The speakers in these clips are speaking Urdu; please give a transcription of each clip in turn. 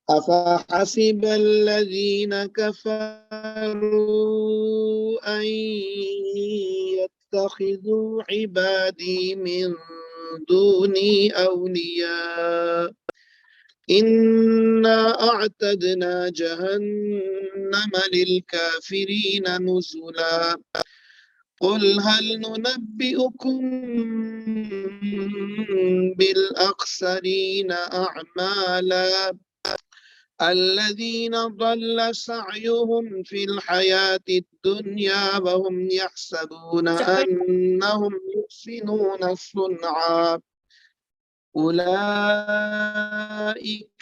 أفحسب الذين كفروا أن يتخذوا عبادي من دوني أولياء إنا أعتدنا جهنم للكافرين نزلا قل هل ننبئكم بالأخسرين أعمالا الذين ضل سعيهم في الحياة الدنيا وهم يحسبون أنهم يحسنون صنعا أولئك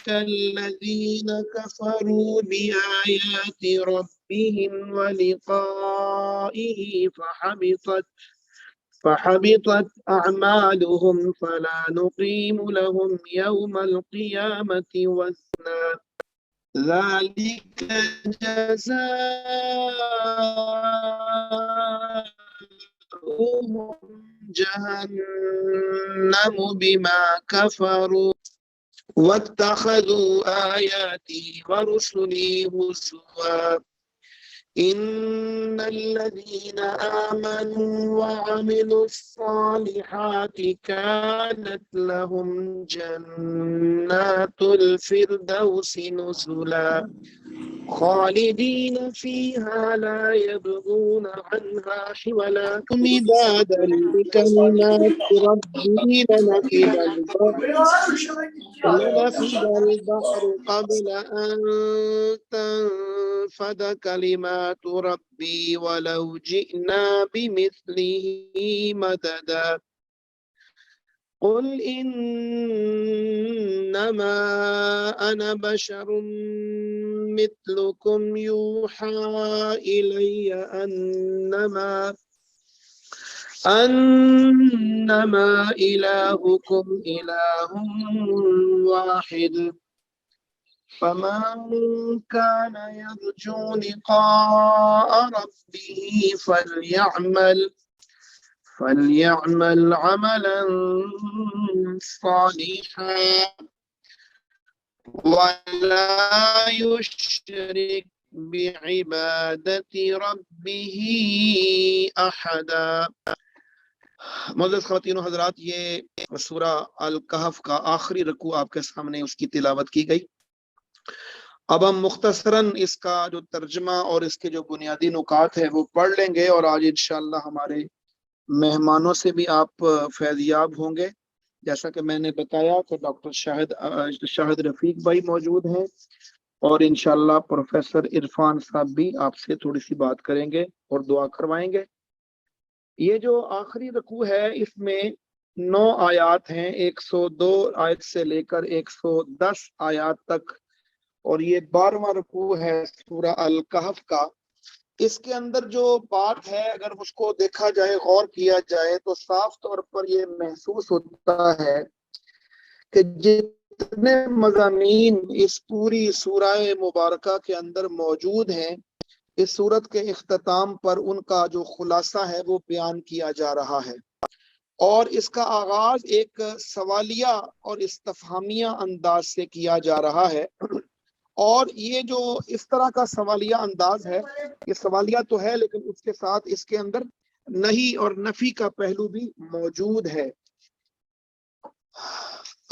الذين كفروا بآيات ربهم ولقائه فحبطت أعمالهم فلا نقيم لهم يوم القيامة وزنا ذلك جزاؤهم جهنم بما كفروا واتخذوا آياتي ورسلي هزوا إن الذين آمنوا وعملوا الصالحات كانت لهم جنات الفردوس نزلا خالدين فيها لا يبغون عنها حولا مدادا لكلمات ربي لنفد البحر قبل أن تنفد كلمات ربي ولو جئنا بمثله مددا قل إنما أنا بشر مثلكم يوحى إلي أنما إلهكم إله واحد فمن كان يرجو لقاء ربه فليعمل عملا صالحا ولا يشرك بعبادة ربه أحدا. معزز خواتین و حضرات، یہ سورہ الکہف کا آخری رکوع آپ کے سامنے اس کی تلاوت کی گئی. اب ہم مختصراً اس کا جو ترجمہ اور اس کے جو بنیادی نکات ہے وہ پڑھ لیں گے، اور آج انشاءاللہ ہمارے مہمانوں سے بھی آپ فیضیاب ہوں گے. جیسا کہ میں نے بتایا کہ ڈاکٹر شاہد رفیق بھائی موجود ہیں، اور انشاءاللہ پروفیسر عرفان صاحب بھی آپ سے تھوڑی سی بات کریں گے اور دعا کروائیں گے. یہ جو آخری رکوع ہے اس میں 9 آیات ہیں، 102 آیت سے لے کر 110 آیات تک، اور یہ 12واں رکوع ہے سورہ الکہف کا. اس کے اندر جو بات ہے اگر اس کو دیکھا جائے، غور کیا جائے، تو صاف طور پر یہ محسوس ہوتا ہے کہ جتنے مضامین اس پوری سورہ مبارکہ کے اندر موجود ہیں، اس سورت کے اختتام پر ان کا جو خلاصہ ہے وہ بیان کیا جا رہا ہے، اور اس کا آغاز ایک سوالیہ اور استفہامیہ انداز سے کیا جا رہا ہے. اور یہ جو اس طرح کا سوالیہ انداز ہے، یہ سوالیہ تو ہے لیکن اس کے ساتھ اس کے اندر نہی اور نفی کا پہلو بھی موجود ہے.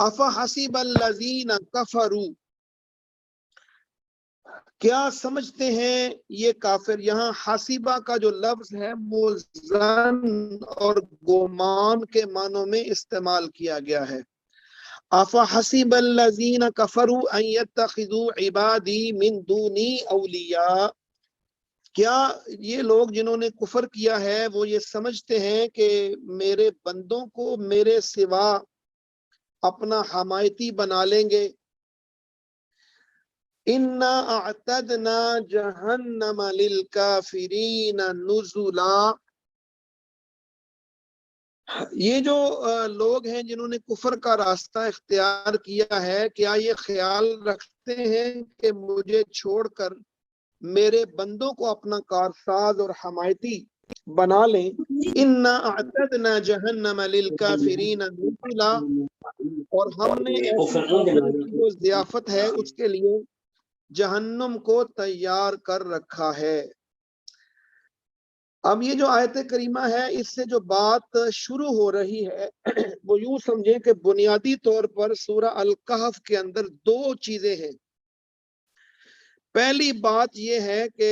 افحسب الذین کفروا، کیا سمجھتے ہیں یہ کافر. یہاں حسیبہ کا جو لفظ ہے وہ ظن اور گمان کے معنوں میں استعمال کیا گیا ہے. افحسب الذین کفروا ان یتخذوا عبادی من دونی اولیاء، کیا یہ لوگ جنہوں نے کفر کیا ہے وہ یہ سمجھتے ہیں کہ میرے بندوں کو میرے سوا اپنا حمایتی بنا لیں گے. اِنَّا اعتدنا جہنم للکافرین نزلا، یہ جو لوگ ہیں جنہوں نے کفر کا راستہ اختیار کیا ہے، کیا یہ خیال رکھتے ہیں کہ مجھے چھوڑ کر میرے بندوں کو اپنا کارساز اور حمایتی بنا لیں. اِنَّا اعتدنا جہنم للکافرین نزلا، اور ہم نے ایسی کافروں کی جو ضیافت ہے اس کے لیے جہنم کو تیار کر رکھا ہے۔ اب یہ جو آیت کریمہ ہے اس سے جو بات شروع ہو رہی ہے وہ یوں سمجھیں کہ بنیادی طور پر سورہ الکہف کے اندر دو چیزیں ہیں۔ پہلی بات یہ ہے کہ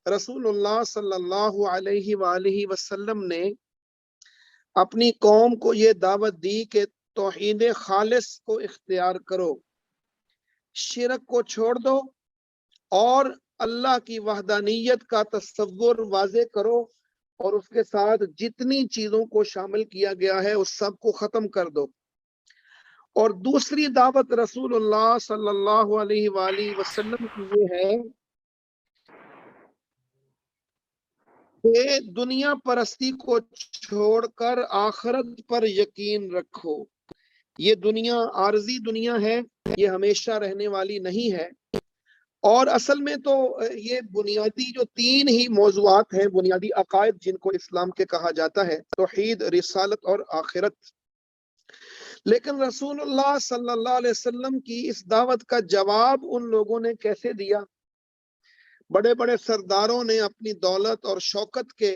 رسول اللہ صلی اللہ علیہ وآلہ وسلم نے اپنی قوم کو یہ دعوت دی کہ توحید خالص کو اختیار کرو، شرک کو چھوڑ دو اور اللہ کی وحدانیت کا تصور واضح کرو، اور اس کے ساتھ جتنی چیزوں کو شامل کیا گیا ہے اس سب کو ختم کر دو۔ اور دوسری دعوت رسول اللہ صلی اللہ علیہ وآلہ وسلم کی یہ ہے کہ دنیا پرستی کو چھوڑ کر آخرت پر یقین رکھو۔ یہ دنیا عارضی دنیا ہے، یہ ہمیشہ رہنے والی نہیں ہے۔ اور اصل میں تو یہ بنیادی جو تین ہی موضوعات ہیں، بنیادی عقائد جن کو اسلام کے کہا جاتا ہے، توحید، رسالت اور آخرت۔ لیکن رسول اللہ صلی اللہ علیہ وسلم کی اس دعوت کا جواب ان لوگوں نے کیسے دیا؟ بڑے بڑے سرداروں نے اپنی دولت اور شوکت کے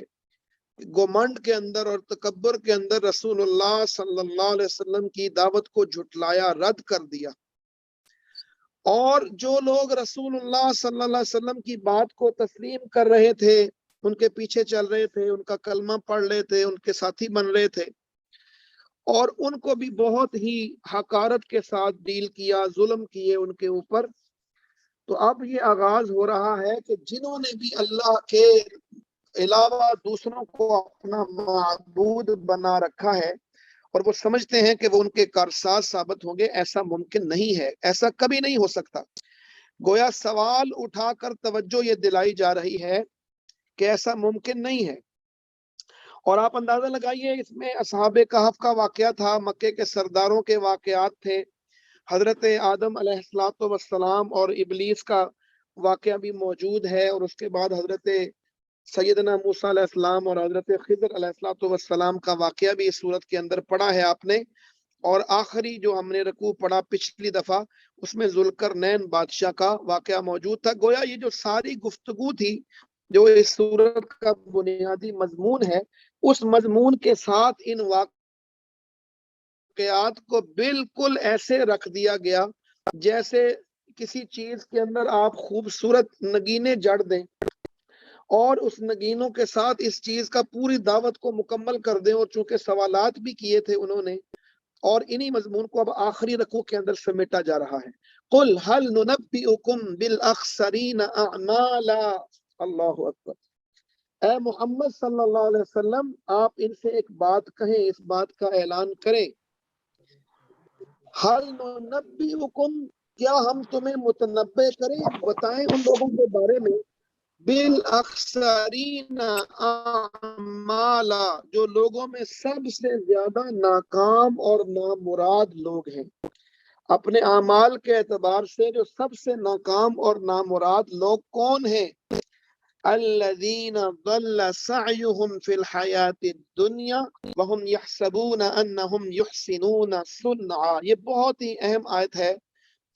گھمنڈ کے اندر اور تکبر کے اندر رسول اللہ صلی اللہ علیہ وسلم کی دعوت کو جھٹلایا، رد کر دیا۔ اور جو لوگ رسول اللہ صلی اللہ علیہ وسلم کی بات کو تسلیم کر رہے تھے، ان کے پیچھے چل رہے تھے، ان کا کلمہ پڑھ رہے تھے، ان کے ساتھی بن رہے تھے، اور ان کو بھی بہت ہی حقارت کے ساتھ ڈیل کیا، ظلم کیے ان کے اوپر۔ تو اب یہ آغاز ہو رہا ہے کہ جنہوں نے بھی اللہ کے علاوہ دوسروں کو اپنا معبود بنا رکھا ہے اور وہ سمجھتے ہیں کہ وہ ان کے کارساز ثابت ہوں گے، ایسا ممکن نہیں ہے، ایسا کبھی نہیں ہو سکتا۔ گویا سوال اٹھا کر توجہ یہ دلائی جا رہی ہے کہ ایسا ممکن نہیں ہے۔ اور آپ اندازہ لگائیے، اس میں اصحاب کہف کا واقعہ تھا، مکے کے سرداروں کے واقعات تھے، حضرت آدم علیہ السلام اور ابلیس کا واقعہ بھی موجود ہے، اور اس کے بعد حضرت سیدنا موسیٰ علیہ السلام اور حضرت خضر علیہ السلام کا واقعہ بھی اس صورت کے اندر پڑھا ہے آپ نے۔ اور آخری جو ہم نے رکوع پڑھا پچھلی دفعہ، اس میں ذوالقرنین بادشاہ کا واقعہ موجود تھا۔ گویا یہ جو ساری گفتگو تھی جو اس صورت کا بنیادی مضمون ہے، اس مضمون کے ساتھ ان واقعات کو بالکل ایسے رکھ دیا گیا جیسے کسی چیز کے اندر آپ خوبصورت نگینے جڑ دیں اور اس نگینوں کے ساتھ اس چیز کا پوری دعوت کو مکمل کر دیں، اور چونکہ سوالات بھی کیے تھے انہوں نے، اور انہی مضمون کو اب آخری رکوع کے اندر سمیٹا جا رہا ہے۔ قُلْ هَلْ نُنَبِّئُكُمْ بِالْأَخْسَرِينَ أَعْمَالًا۔ اللہ اکبر۔ اے محمد صلی اللہ علیہ وسلم، آپ ان سے ایک بات کہیں، اس بات کا اعلان کریں۔ حَلْ نُنَبِّئُكُمْ، کیا ہم تمہیں متنبع کریں، بتائیں ان لوگوں کے بارے میں، بالأخسرین اعمالا، جو لوگوں میں سب سے زیادہ ناکام اور نامراد لوگ ہیں۔ اپنے اعمال کے اعتبار سے جو سب سے ناکام اور نامراد لوگ کون ہیں؟ الذین ضل سعیہم فی الحیاۃ الدنیا وہم یحسبون انہم یحسنون صنعا۔ یہ بہت ہی اہم آیت ہے،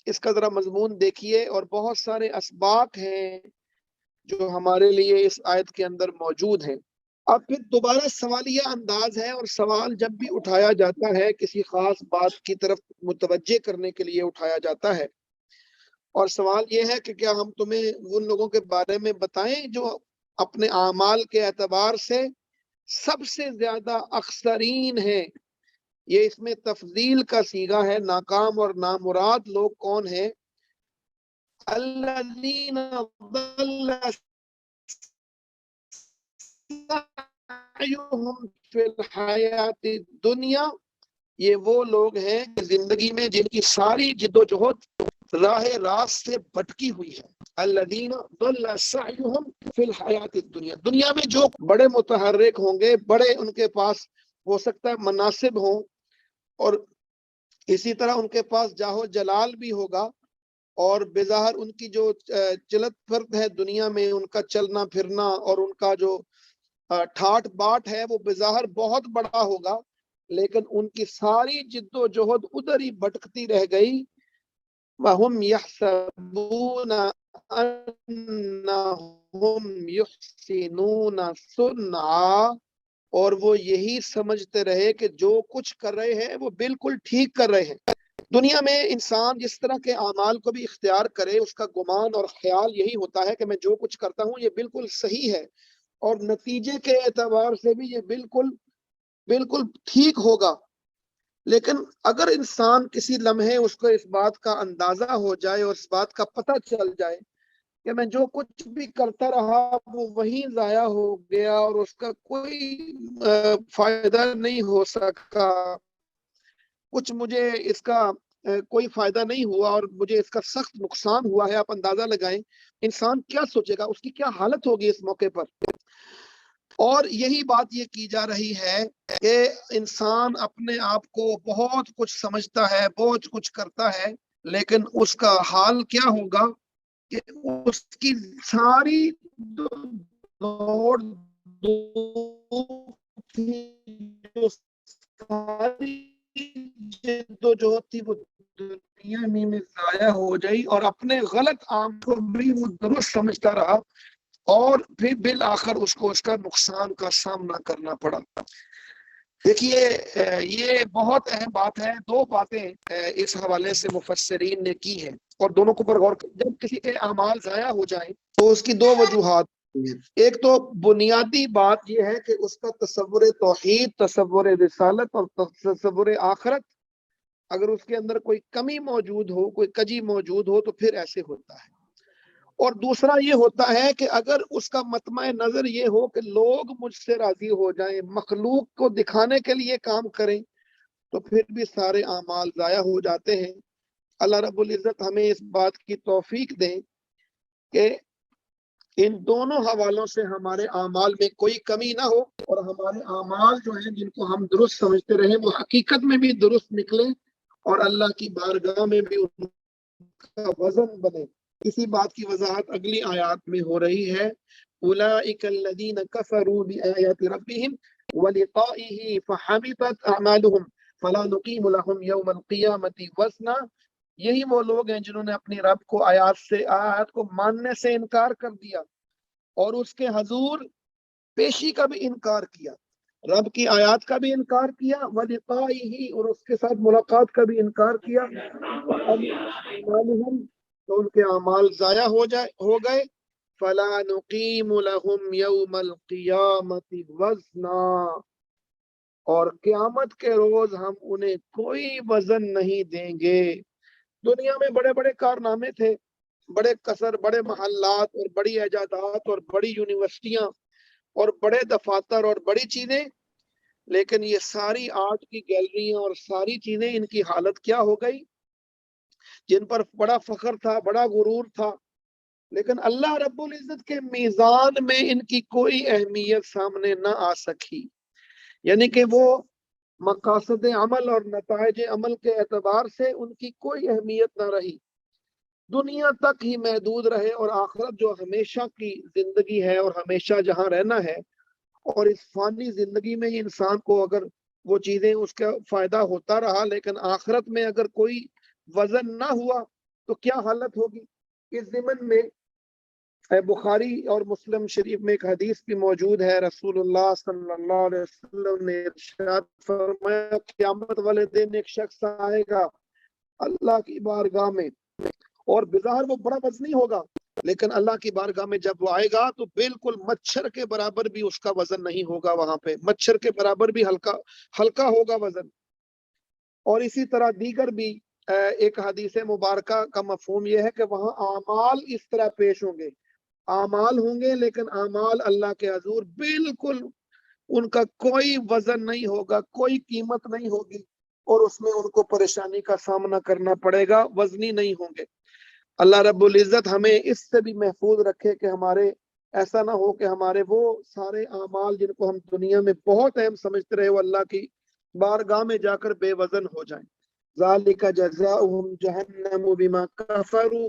اس کا ذرا مضمون دیکھیے، اور بہت سارے اسباق ہیں جو ہمارے لیے اس آیت کے اندر موجود ہیں۔ اب پھر دوبارہ سوالیہ انداز ہے، اور سوال جب بھی اٹھایا جاتا ہے کسی خاص بات کی طرف متوجہ کرنے کے لیے اٹھایا جاتا ہے، اور سوال یہ ہے کہ کیا ہم تمہیں ان لوگوں کے بارے میں بتائیں جو اپنے اعمال کے اعتبار سے سب سے زیادہ اخسرین ہیں۔ یہ اس میں تفضیل کا صیغہ ہے، ناکام اور نامراد لوگ کون ہیں؟ الذین ضل سعیہم فی الحیاۃ الدنیا، یہ وہ لوگ ہیں کہ زندگی میں جن کی ساری جد و جہد راہ راست سے بھٹکی ہوئی ہے۔ الذین ضل سعیہم فی الحیاۃ الدنیا، دنیا میں جو بڑے متحرک ہوں گے، بڑے ان کے پاس ہو سکتا ہے مناصب ہوں، اور اسی طرح ان کے پاس جاہ و جلال بھی ہوگا، اور بظاہر ان کی جو چلت پھرت ہے دنیا میں، ان کا چلنا پھرنا اور ان کا جو ٹھاٹ باٹ ہے وہ بظاہر بہت بڑا ہوگا، لیکن ان کی ساری جد و جہد ادھر ہی بھٹکتی رہ گئی. وَهُمْ يَحْسَبُونَ أَنَّهُمْ يُحْسِنُونَ صُنْعًا، اور وہ یہی سمجھتے رہے کہ جو کچھ کر رہے ہیں وہ بالکل ٹھیک کر رہے ہیں. دنیا میں انسان جس طرح کے اعمال کو بھی اختیار کرے، اس کا گمان اور خیال یہی ہوتا ہے کہ میں جو کچھ کرتا ہوں یہ بالکل صحیح ہے، اور نتیجے کے اعتبار سے بھی یہ بالکل ٹھیک ہوگا. لیکن اگر انسان کسی لمحے اس کو اس بات کا اندازہ ہو جائے اور اس بات کا پتہ چل جائے کہ میں جو کچھ بھی کرتا رہا وہ وہیں ضائع ہو گیا اور اس کا کوئی فائدہ نہیں ہو سکا، کچھ مجھے اس کا کوئی فائدہ نہیں ہوا اور مجھے اس کا سخت نقصان ہوا ہے، آپ اندازہ لگائیں انسان کیا سوچے گا، اس کی کیا حالت ہوگی اس موقع پر. اور یہی بات یہ کی جا رہی ہے کہ انسان اپنے آپ کو بہت کچھ سمجھتا ہے، بہت کچھ کرتا ہے، لیکن اس کا حال کیا ہوگا کہ اس کی ساری دوڑ جد و جہد تھی وہ دنیا میں ضائع ہو جائی، اور اپنے غلط عام کو بھی وہ درست سمجھتا رہا، اور پھر بالآخر اس کو اس کا نقصان کا سامنا کرنا پڑا. دیکھیے یہ بہت اہم بات ہے. دو باتیں اس حوالے سے مفسرین نے کی ہیں اور دونوں کو پر غور. جب کسی کے اعمال ضائع ہو جائیں تو اس کی دو وجوہات ہیں. ایک تو بنیادی بات یہ ہے کہ اس کا تصور توحید، تصور رسالت اور تصور آخرت اگر اس کے اندر کوئی کمی موجود ہو، کوئی کجی موجود ہو تو پھر ایسے ہوتا ہے. اور دوسرا یہ ہوتا ہے کہ اگر اس کا مطمع نظر یہ ہو کہ لوگ مجھ سے راضی ہو جائیں، مخلوق کو دکھانے کے لیے کام کریں، تو پھر بھی سارے اعمال ضائع ہو جاتے ہیں. اللہ رب العزت ہمیں اس بات کی توفیق دیں کہ ان دونوں حوالوں سے ہمارے اعمال میں کوئی کمی نہ ہو، اور ہمارے اعمال جو ہیں جن کو ہم درست سمجھتے رہیں وہ حقیقت میں بھی درست نکلیں اور اللہ کی بارگاہ میں بھی ان کا وزن بنے. اسی بات کی وضاحت اگلی آیات میں ہو رہی ہے. اولئک الذین کفروا بآیات ربہم ولقائہ فحبطت اعمالہم فلا نقیم لہم یوم القیامۃ وزنا. یہی وہ لوگ ہیں جنہوں نے اپنی رب کو آیات کو ماننے سے انکار کر دیا اور اس کے حضور پیشی کا بھی انکار کیا، رب کی آیات کا بھی انکار کیا، ولقائہ اور اس کے ساتھ ملاقات کا بھی انکار کیا، تو ان کے اعمال ضائع ہو گئے. فلا نقیم لہم یوم القیامۃ وزنا، اور قیامت کے روز ہم انہیں کوئی وزن نہیں دیں گے. دنیا میں بڑے بڑے کارنامے تھے، بڑے قصر، بڑے محلات اور بڑی ایجادات اور بڑی یونیورسٹیاں اور بڑے دفاتر اور بڑی چیزیں، لیکن یہ ساری آرٹ کی گیلریاں اور ساری چیزیں ان کی حالت کیا ہو گئی، جن پر بڑا فخر تھا، بڑا غرور تھا، لیکن اللہ رب العزت کے میزان میں ان کی کوئی اہمیت سامنے نہ آ سکی. یعنی کہ وہ مقاصد عمل اور نتائج عمل کے اعتبار سے ان کی کوئی اہمیت نہ رہی، دنیا تک ہی محدود رہے. اور آخرت جو ہمیشہ کی زندگی ہے اور ہمیشہ جہاں رہنا ہے، اور اس فانی زندگی میں ہی انسان کو اگر وہ چیزیں اس کا فائدہ ہوتا رہا، لیکن آخرت میں اگر کوئی وزن نہ ہوا تو کیا حالت ہوگی. اس ضمن میں بخاری اور مسلم شریف میں ایک حدیث بھی موجود ہے. رسول اللہ صلی اللہ علیہ وسلم نے ارشاد فرمایا قیامت والے دن ایک شخص آئے گا اللہ کی بارگاہ میں، اور بظاہر وہ بڑا وزنی ہوگا، لیکن اللہ کی بارگاہ میں جب وہ آئے گا تو بالکل مچھر کے برابر بھی اس کا وزن نہیں ہوگا. وہاں پہ مچھر کے برابر بھی ہلکا ہوگا وزن. اور اسی طرح دیگر بھی ایک حدیث مبارکہ کا مفہوم یہ ہے کہ وہاں اعمال اس طرح پیش ہوں گے، اعمال ہوں گے لیکن اعمال اللہ کے حضور بالکل ان کا کوئی وزن نہیں ہوگا، کوئی قیمت نہیں ہوگی، اور اس میں ان کو پریشانی کا سامنا کرنا پڑے گا، وزنی نہیں ہوں گے. اللہ رب العزت ہمیں اس سے بھی محفوظ رکھے کہ ہمارے ایسا نہ ہو کہ ہمارے وہ سارے اعمال جن کو ہم دنیا میں بہت اہم سمجھتے رہے وہ اللہ کی بارگاہ میں جا کر بے وزن ہو جائیں. ذالک جزاؤہم جہنم بما کفروا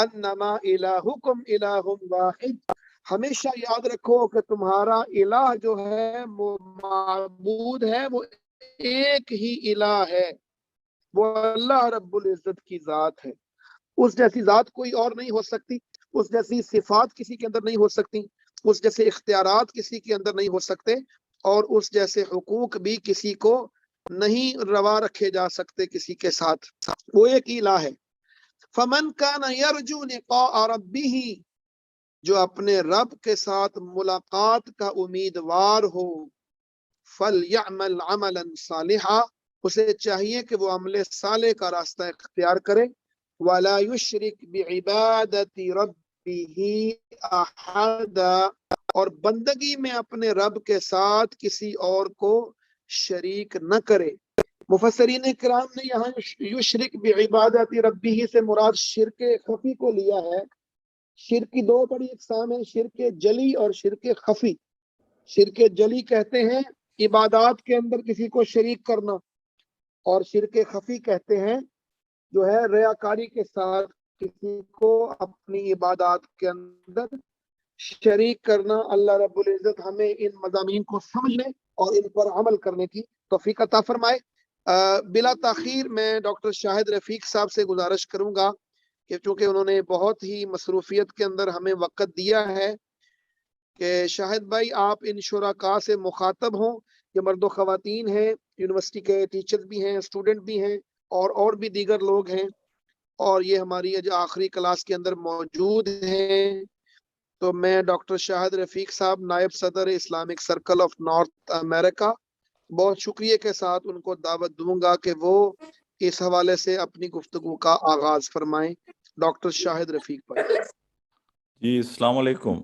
انما الہکم الہ واحد، ہمیشہ یاد رکھو کہ تمہارا الہ جو ہے وہ معبود ہے، وہ ایک ہی الہ ہے، وہ اللہ رب العزت کی ذات ہے۔ اس جیسی ذات کوئی اور نہیں ہو سکتی، اس جیسی صفات کسی کے اندر نہیں ہو سکتی، اس جیسے اختیارات کسی کے اندر نہیں ہو سکتے، اور اس جیسے حقوق بھی کسی کو نہیں روا رکھے جا سکتے کسی کے ساتھ، وہ ایک ہی الہ ہے۔ فمن کان یرجو لقاء ربہ، جو اپنے رب کے ساتھ ملاقات کا امیدوار ہو، فلیعمل عملا صالحا، اسے چاہیے کہ وہ عمل صالح کا راستہ اختیار کرے، ولا یشرک بعبادت ربہ احدا، اور بندگی میں اپنے رب کے ساتھ کسی اور کو شریک نہ کرے۔ مفسرین کرام نے یہاں یشرک بعبادت ربہ سے مراد شرک خفی کو لیا ہے۔ شرک کی دو بڑی اقسام ہیں، شرک جلی اور شرک خفی۔ شرک جلی کہتے ہیں عبادات کے اندر کسی کو شریک کرنا، اور شرک خفی کہتے ہیں جو ہے ریاکاری کے ساتھ کسی کو اپنی عبادات کے اندر شریک کرنا۔ اللہ رب العزت ہمیں ان مضامین کو سمجھنے اور ان پر عمل کرنے کی توفیق عطا فرمائے۔ بلا تاخیر میں ڈاکٹر شاہد رفیق صاحب سے گزارش کروں گا کہ چونکہ انہوں نے بہت ہی مصروفیت کے اندر ہمیں وقت دیا ہے، کہ شاہد بھائی آپ ان شرکاء سے مخاطب ہوں، یہ مرد و خواتین ہیں، یونیورسٹی کے ٹیچر بھی ہیں، اسٹوڈنٹ بھی ہیں، اور بھی دیگر لوگ ہیں، اور یہ ہماری جو آخری کلاس کے اندر موجود ہیں۔ تو میں ڈاکٹر شاہد رفیق صاحب، نائب صدر اسلامک سرکل آف نارتھ امریکہ، بہت شکریہ کے ساتھ ان کو دعوت دوں گا کہ وہ اس حوالے سے اپنی گفتگو کا آغاز فرمائیں۔ ڈاکٹر شاہد رفیق پر۔ جی السلام علیکم۔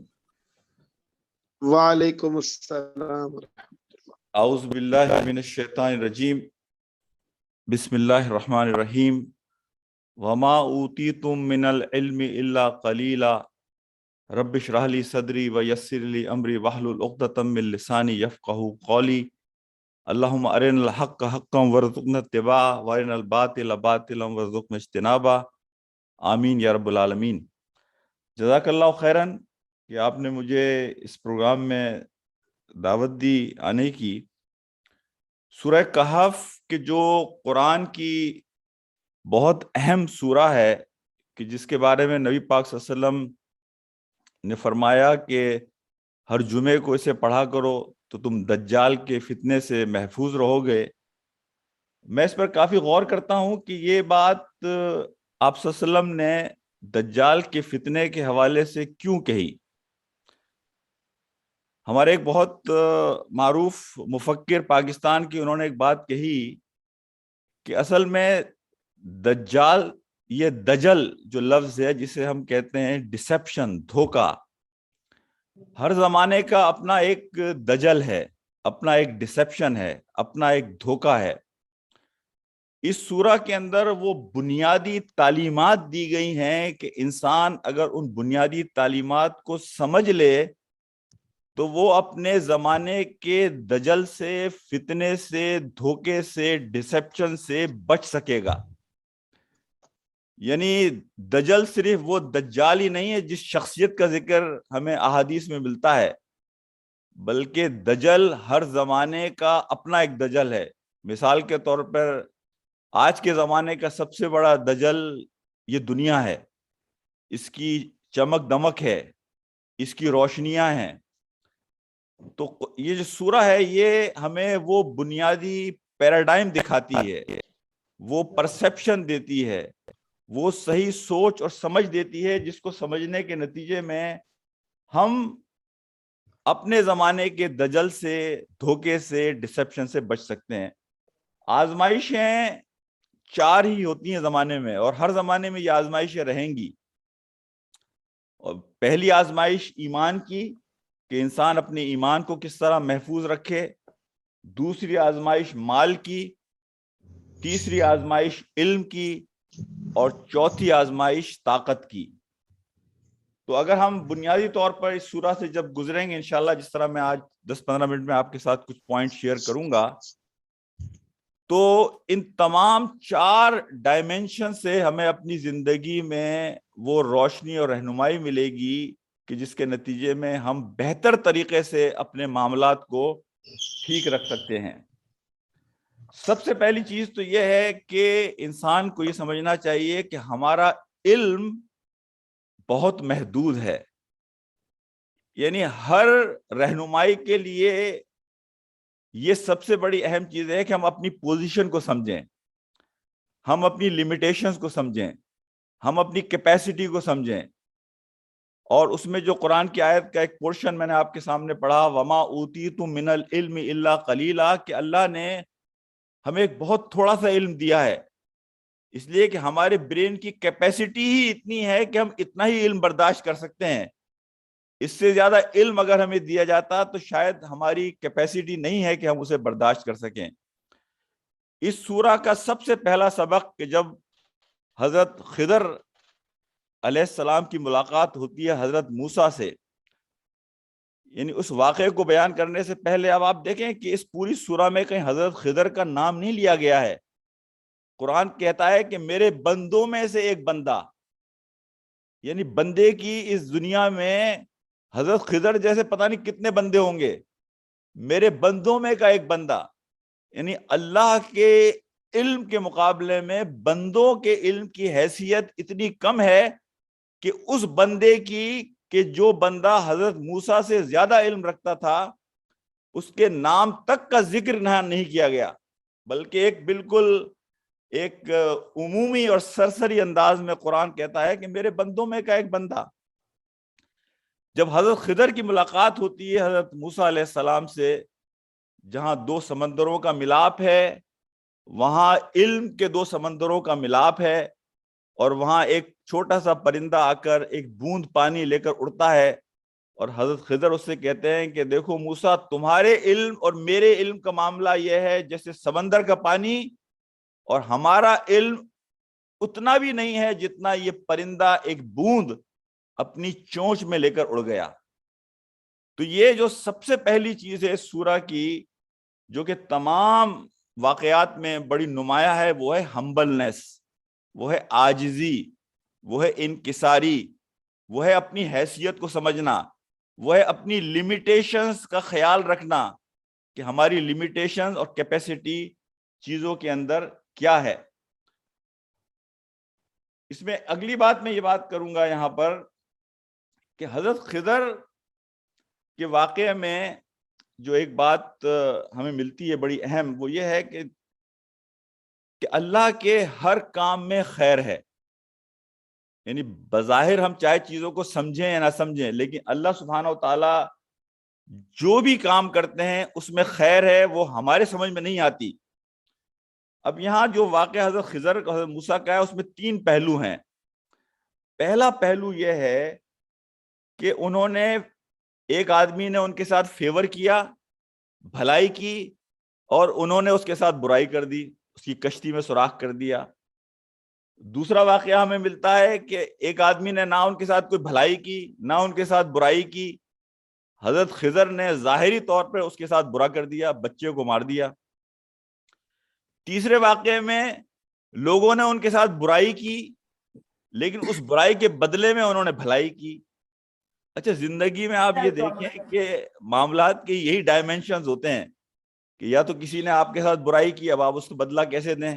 وعلیکم السلام۔ اعوذ باللہ من الشیطان الرجیم، بسم اللہ الرحمن الرحیم۔ وما اوتیتم من العلم الا قلیلا رب اشرح لی صدری ویسر لی امری واحلل عقدۃ من لسانی یفقہوا قولی۔ اللہم ارنا الحق حقا وارزقنا اتباعہ وارنا الباطل باطلا وارزقنا اجتنابہ، آمین یا رب العالمین۔ جزاک اللہ خیراً کہ آپ نے مجھے اس پروگرام میں دعوت دی آنے کی۔ سورہ کہف کہ جو قرآن کی بہت اہم سورہ ہے، کہ جس کے بارے میں نبی پاک صلی اللہ علیہ وسلم نے فرمایا کہ ہر جمعے کو اسے پڑھا کرو تو تم دجال کے فتنے سے محفوظ رہو گے۔ میں اس پر کافی غور کرتا ہوں کہ یہ بات آپ صلی اللہ علیہ وسلم نے دجال کے فتنے کے حوالے سے کیوں کہی۔ ہمارے ایک بہت معروف مفکر پاکستان کی، انہوں نے ایک بات کہی کہ اصل میں دجال، یہ دجل جو لفظ ہے جسے ہم کہتے ہیں ڈسیپشن، دھوکہ، ہر زمانے کا اپنا ایک دجل ہے، اپنا ایک ڈسیپشن ہے، اپنا ایک دھوکہ ہے۔ اس سورہ کے اندر وہ بنیادی تعلیمات دی گئی ہیں کہ انسان اگر ان بنیادی تعلیمات کو سمجھ لے تو وہ اپنے زمانے کے دجل سے، فتنے سے، دھوکے سے، ڈسیپشن سے بچ سکے گا۔ یعنی دجل صرف وہ دجال ہی نہیں ہے جس شخصیت کا ذکر ہمیں احادیث میں ملتا ہے، بلکہ دجل ہر زمانے کا اپنا ایک دجل ہے۔ مثال کے طور پر آج کے زمانے کا سب سے بڑا دجل یہ دنیا ہے، اس کی چمک دمک ہے، اس کی روشنیاں ہیں۔ تو یہ جو سورہ ہے یہ ہمیں وہ بنیادی پیراڈائم دکھاتی ہے، وہ پرسیپشن دیتی ہے، وہ صحیح سوچ اور سمجھ دیتی ہے، جس کو سمجھنے کے نتیجے میں ہم اپنے زمانے کے دجل سے، دھوکے سے، ڈسیپشن سے بچ سکتے ہیں۔ آزمائشیں 4 ہی ہوتی ہیں زمانے میں، اور ہر زمانے میں یہ آزمائشیں رہیں گی۔ اور پہلی آزمائش ایمان کی، کہ انسان اپنے ایمان کو کس طرح محفوظ رکھے۔ دوسری آزمائش مال کی، تیسری آزمائش علم کی، اور چوتھی آزمائش طاقت کی۔ تو اگر ہم بنیادی طور پر اس سورہ سے جب گزریں گے انشاءاللہ، جس طرح میں آج 10-15 منٹ میں آپ کے ساتھ کچھ پوائنٹ شیئر کروں گا، تو ان تمام 4 ڈائمینشن سے ہمیں اپنی زندگی میں وہ روشنی اور رہنمائی ملے گی کہ جس کے نتیجے میں ہم بہتر طریقے سے اپنے معاملات کو ٹھیک رکھ سکتے ہیں۔ سب سے پہلی چیز تو یہ ہے کہ انسان کو یہ سمجھنا چاہیے کہ ہمارا علم بہت محدود ہے، یعنی ہر رہنمائی کے لیے یہ سب سے بڑی اہم چیز ہے کہ ہم اپنی پوزیشن کو سمجھیں، ہم اپنی لمیٹیشنز کو سمجھیں، ہم اپنی کیپیسٹی کو سمجھیں۔ اور اس میں جو قرآن کی آیت کا ایک پورشن میں نے آپ کے سامنے پڑھا، وَمَا أُوتِيتُم مِّنَ الْعِلْمِ إِلَّا قَلِيلًا، کہ اللہ نے ہمیں ایک بہت تھوڑا سا علم دیا ہے، اس لیے کہ ہمارے برین کی کیپیسٹی ہی اتنی ہے کہ ہم اتنا ہی علم برداشت کر سکتے ہیں۔ اس سے زیادہ علم اگر ہمیں دیا جاتا تو شاید ہماری کیپیسٹی نہیں ہے کہ ہم اسے برداشت کر سکیں۔ اس سورہ کا سب سے پہلا سبق کہ جب حضرت خضر علیہ السلام کی ملاقات ہوتی ہے حضرت موسیٰ سے، یعنی اس واقعے کو بیان کرنے سے پہلے اب آپ دیکھیں کہ اس پوری سورہ میں کہیں حضرت خضر کا نام نہیں لیا گیا ہے۔ قرآن کہتا ہے کہ میرے بندوں میں سے ایک بندہ، یعنی بندے کی اس دنیا میں حضرت خضر جیسے پتہ نہیں کتنے بندے ہوں گے، میرے بندوں میں کا ایک بندہ، یعنی اللہ کے علم کے مقابلے میں بندوں کے علم کی حیثیت اتنی کم ہے کہ اس بندے کی کہ جو بندہ حضرت موسیٰ سے زیادہ علم رکھتا تھا اس کے نام تک کا ذکر نہیں کیا گیا، بلکہ ایک بالکل ایک عمومی اور سرسری انداز میں قرآن کہتا ہے کہ میرے بندوں میں کا ایک بندہ۔ جب حضرت خضر کی ملاقات ہوتی ہے حضرت موسیٰ علیہ السلام سے، جہاں دو سمندروں کا ملاپ ہے، وہاں علم کے دو سمندروں کا ملاپ ہے، اور وہاں ایک چھوٹا سا پرندہ آ کر ایک بوند پانی لے کر اڑتا ہے، اور حضرت خضر اس سے کہتے ہیں کہ دیکھو موسیٰ، تمہارے علم اور میرے علم کا معاملہ یہ ہے جیسے سمندر کا پانی، اور ہمارا علم اتنا بھی نہیں ہے جتنا یہ پرندہ ایک بوند اپنی چونچ میں لے کر اڑ گیا۔ تو یہ جو سب سے پہلی چیز ہے سورہ کی، جو کہ تمام واقعات میں بڑی نمایاں ہے، وہ ہے ہمبلنس، وہ ہے عاجزی، وہ ہے انکساری، وہ ہے اپنی حیثیت کو سمجھنا، وہ ہے اپنی لیمیٹیشنز کا خیال رکھنا کہ ہماری لیمیٹیشنز اور کیپیسٹی چیزوں کے اندر کیا ہے۔ اس میں اگلی بات میں یہ بات کروں گا یہاں پر کہ حضرت خضر کے واقعے میں جو ایک بات ہمیں ملتی ہے بڑی اہم، وہ یہ ہے کہ اللہ کے ہر کام میں خیر ہے، یعنی بظاہر ہم چاہے چیزوں کو سمجھیں یا نہ سمجھیں، لیکن اللہ سبحانہ و تعالی جو بھی کام کرتے ہیں اس میں خیر ہے، وہ ہمارے سمجھ میں نہیں آتی۔ اب یہاں جو واقعہ حضرت خضر اور حضرت موسیٰ کا ہے اس میں تین پہلو ہیں۔ پہلا پہلو یہ ہے کہ انہوں نے، ایک آدمی نے ان کے ساتھ فیور کیا، بھلائی کی، اور انہوں نے اس کے ساتھ برائی کر دی، اس کی کشتی میں سوراخ کر دیا۔ دوسرا واقعہ ہمیں ملتا ہے کہ ایک آدمی نے نہ ان کے ساتھ کوئی بھلائی کی نہ ان کے ساتھ برائی کی، حضرت خضر نے ظاہری طور پر اس کے ساتھ برا کر دیا، بچے کو مار دیا۔ تیسرے واقعے میں لوگوں نے ان کے ساتھ برائی کی، لیکن اس برائی کے بدلے میں انہوں نے بھلائی کی۔ اچھا، زندگی میں آپ یہ دیکھیں کہ معاملات کے یہی ڈائمینشنز ہوتے ہیں کہ یا تو کسی نے آپ کے ساتھ برائی کی، اب آپ اس کو بدلہ کیسے دیں،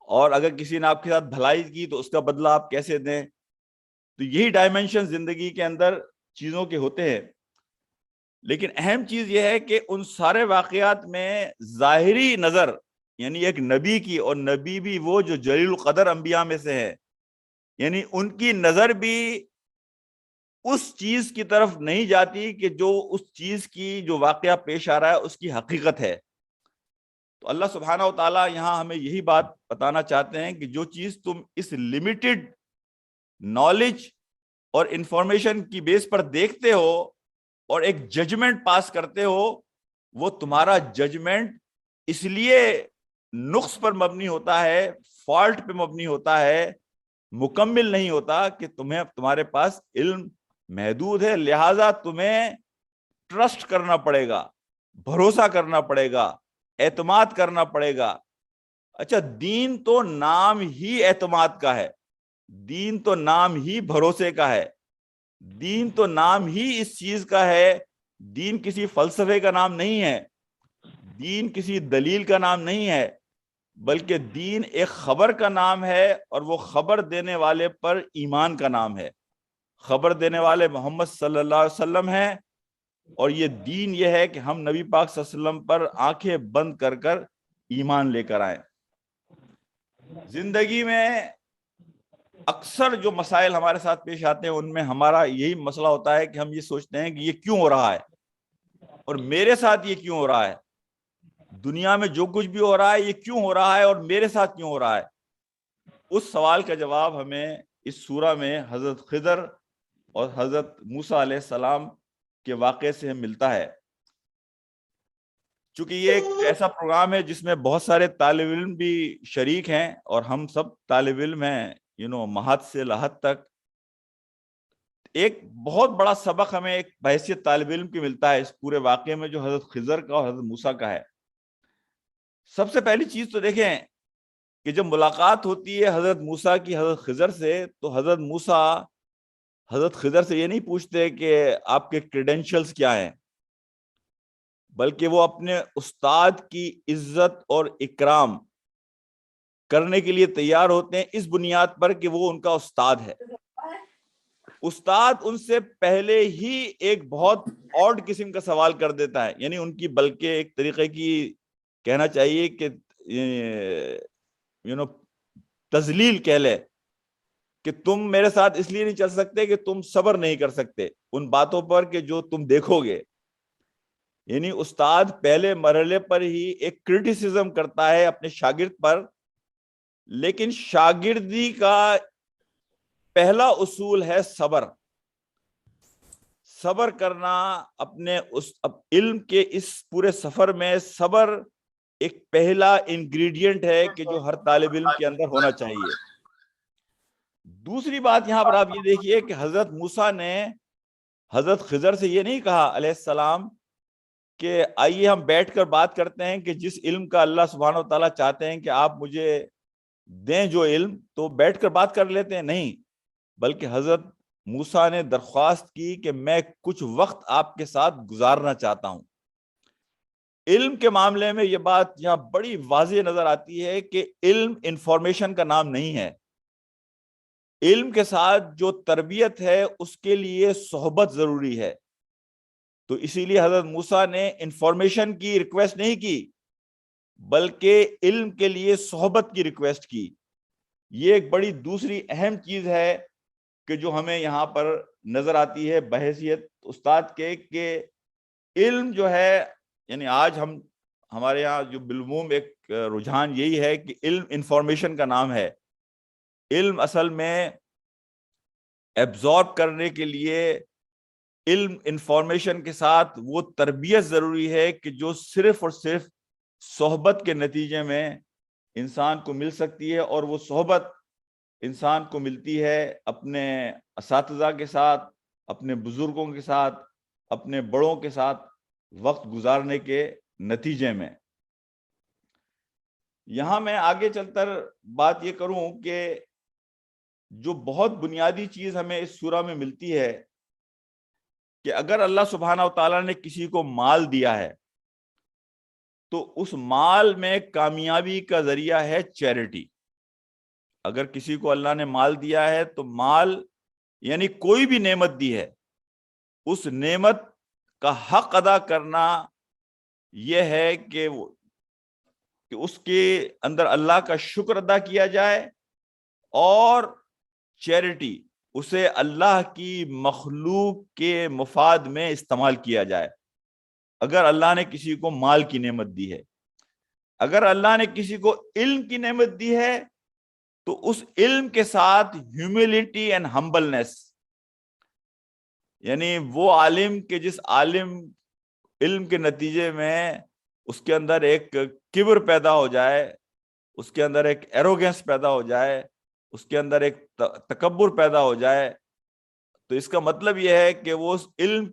اور اگر کسی نے آپ کے ساتھ بھلائی کی تو اس کا بدلہ آپ کیسے دیں۔ تو یہی ڈائمینشن زندگی کے اندر چیزوں کے ہوتے ہیں۔ لیکن اہم چیز یہ ہے کہ ان سارے واقعات میں ظاہری نظر، یعنی ایک نبی کی، اور نبی بھی وہ جو جلیل القدر انبیاء میں سے ہے، یعنی ان کی نظر بھی اس چیز کی طرف نہیں جاتی کہ جو اس چیز کی جو واقعہ پیش آ رہا ہے اس کی حقیقت ہے۔ تو اللہ سبحانہ و تعالیٰ یہاں ہمیں یہی بات بتانا چاہتے ہیں کہ جو چیز تم اس لمیٹڈ نالج اور انفارمیشن کی بیس پر دیکھتے ہو اور ایک ججمنٹ پاس کرتے ہو، وہ تمہارا ججمنٹ اس لیے نقص پر مبنی ہوتا ہے، فالٹ پہ مبنی ہوتا ہے، مکمل نہیں ہوتا کہ تمہارے پاس علم محدود ہے، لہٰذا تمہیں ٹرسٹ کرنا پڑے گا، بھروسہ کرنا پڑے گا، اعتماد کرنا پڑے گا۔ اچھا، دین تو نام ہی اعتماد کا ہے، دین تو نام ہی بھروسے کا ہے، دین تو نام ہی اس چیز کا ہے، دین کسی فلسفے کا نام نہیں ہے، دین کسی دلیل کا نام نہیں ہے، بلکہ دین ایک خبر کا نام ہے، اور وہ خبر دینے والے پر ایمان کا نام ہے۔ خبر دینے والے محمد صلی اللہ علیہ وسلم ہیں، اور یہ دین یہ ہے کہ ہم نبی پاک صلی اللہ علیہ وسلم پر آنکھیں بند کر کر ایمان لے کر آئیں۔ زندگی میں اکثر جو مسائل ہمارے ساتھ پیش آتے ہیں ان میں ہمارا یہی مسئلہ ہوتا ہے کہ ہم یہ سوچتے ہیں کہ یہ کیوں ہو رہا ہے، اور میرے ساتھ یہ کیوں ہو رہا ہے، دنیا میں جو کچھ بھی ہو رہا ہے یہ کیوں ہو رہا ہے اور میرے ساتھ کیوں ہو رہا ہے۔ اس سوال کا جواب ہمیں اس سورہ میں حضرت خضر اور حضرت موسیٰ علیہ السلام کے واقعے سے ملتا ہے۔ چونکہ یہ ایک ایسا پروگرام ہے جس میں بہت سارے طالب علم بھی شریک ہیں، اور ہم سب طالب علم ہیں، مہد سے لحد تک۔ ایک بہت بڑا سبق ہمیں ایک بحیثیت طالب علم کی ملتا ہے اس پورے واقعے میں جو حضرت خضر کا اور حضرت موسیٰ کا ہے۔ سب سے پہلی چیز تو دیکھیں کہ جب ملاقات ہوتی ہے حضرت موسیٰ کی حضرت خضر سے، تو حضرت موسیٰ حضرت خضر سے یہ نہیں پوچھتے کہ آپ کے کریڈینشلز کیا ہیں، بلکہ وہ اپنے استاد کی عزت اور اکرام کرنے کے لیے تیار ہوتے ہیں اس بنیاد پر کہ وہ ان کا استاد ہے۔ استاد ان سے پہلے ہی ایک بہت آڈ قسم کا سوال کر دیتا ہے، یعنی ان کی بلکہ ایک طریقے کی کہنا چاہیے کہ تذلیل کہہ لے کہ تم میرے ساتھ اس لیے نہیں چل سکتے کہ تم صبر نہیں کر سکتے ان باتوں پر کہ جو تم دیکھو گے۔ یعنی استاد پہلے مرحلے پر ہی ایک کرٹیسزم کرتا ہے اپنے شاگرد پر، لیکن شاگردی کا پہلا اصول ہے صبر۔ صبر کرنا اپنے اس علم کے اس پورے سفر میں صبر ایک پہلا انگریڈینٹ ہے کہ جو ہر طالب علم کے اندر ہونا چاہیے۔ دوسری بات یہاں پر آپ یہ دیکھیے کہ حضرت موسیٰ نے حضرت خضر سے یہ نہیں کہا علیہ السلام کہ آئیے ہم بیٹھ کر بات کرتے ہیں کہ جس علم کا اللہ سبحانہ و تعالیٰ چاہتے ہیں کہ آپ مجھے دیں جو علم، تو بیٹھ کر بات کر لیتے ہیں، نہیں، بلکہ حضرت موسیٰ نے درخواست کی کہ میں کچھ وقت آپ کے ساتھ گزارنا چاہتا ہوں۔ علم کے معاملے میں یہ بات یہاں بڑی واضح نظر آتی ہے کہ علم انفارمیشن کا نام نہیں ہے۔ علم کے ساتھ جو تربیت ہے اس کے لیے صحبت ضروری ہے۔ تو اسی لیے حضرت موسیٰ نے انفارمیشن کی ریکویسٹ نہیں کی، بلکہ علم کے لیے صحبت کی ریکویسٹ کی۔ یہ ایک بڑی دوسری اہم چیز ہے کہ جو ہمیں یہاں پر نظر آتی ہے بحیثیت استاد کے، کہ علم جو ہے، یعنی آج ہمارے یہاں جو بالعموم ایک رجحان یہی ہے کہ علم انفارمیشن کا نام ہے۔ علم اصل میں ایبزارب کرنے کے لیے علم انفارمیشن کے ساتھ وہ تربیت ضروری ہے کہ جو صرف اور صرف صحبت کے نتیجے میں انسان کو مل سکتی ہے، اور وہ صحبت انسان کو ملتی ہے اپنے اساتذہ کے ساتھ، اپنے بزرگوں کے ساتھ، اپنے بڑوں کے ساتھ وقت گزارنے کے نتیجے میں۔ یہاں میں آگے چل کر بات یہ کروں کہ جو بہت بنیادی چیز ہمیں اس سورہ میں ملتی ہے کہ اگر اللہ سبحانہ و تعالیٰ نے کسی کو مال دیا ہے تو اس مال میں کامیابی کا ذریعہ ہے چیریٹی۔ اگر کسی کو اللہ نے مال دیا ہے تو مال یعنی کوئی بھی نعمت دی ہے، اس نعمت کا حق ادا کرنا یہ ہے کہ اس کے اندر اللہ کا شکر ادا کیا جائے، اور چیریٹی اسے اللہ کی مخلوق کے مفاد میں استعمال کیا جائے۔ اگر اللہ نے کسی کو مال کی نعمت دی ہے، اگر اللہ نے کسی کو علم کی نعمت دی ہے، تو اس علم کے ساتھ ہیوملٹی اینڈ ہمبلنس، یعنی وہ عالم کہ جس عالم علم کے نتیجے میں اس کے اندر ایک کبر پیدا ہو جائے، اس کے اندر ایک ایروگنس پیدا ہو جائے، اس کے اندر ایک تکبر پیدا ہو جائے، تو اس کا مطلب یہ ہے کہ وہ اس علم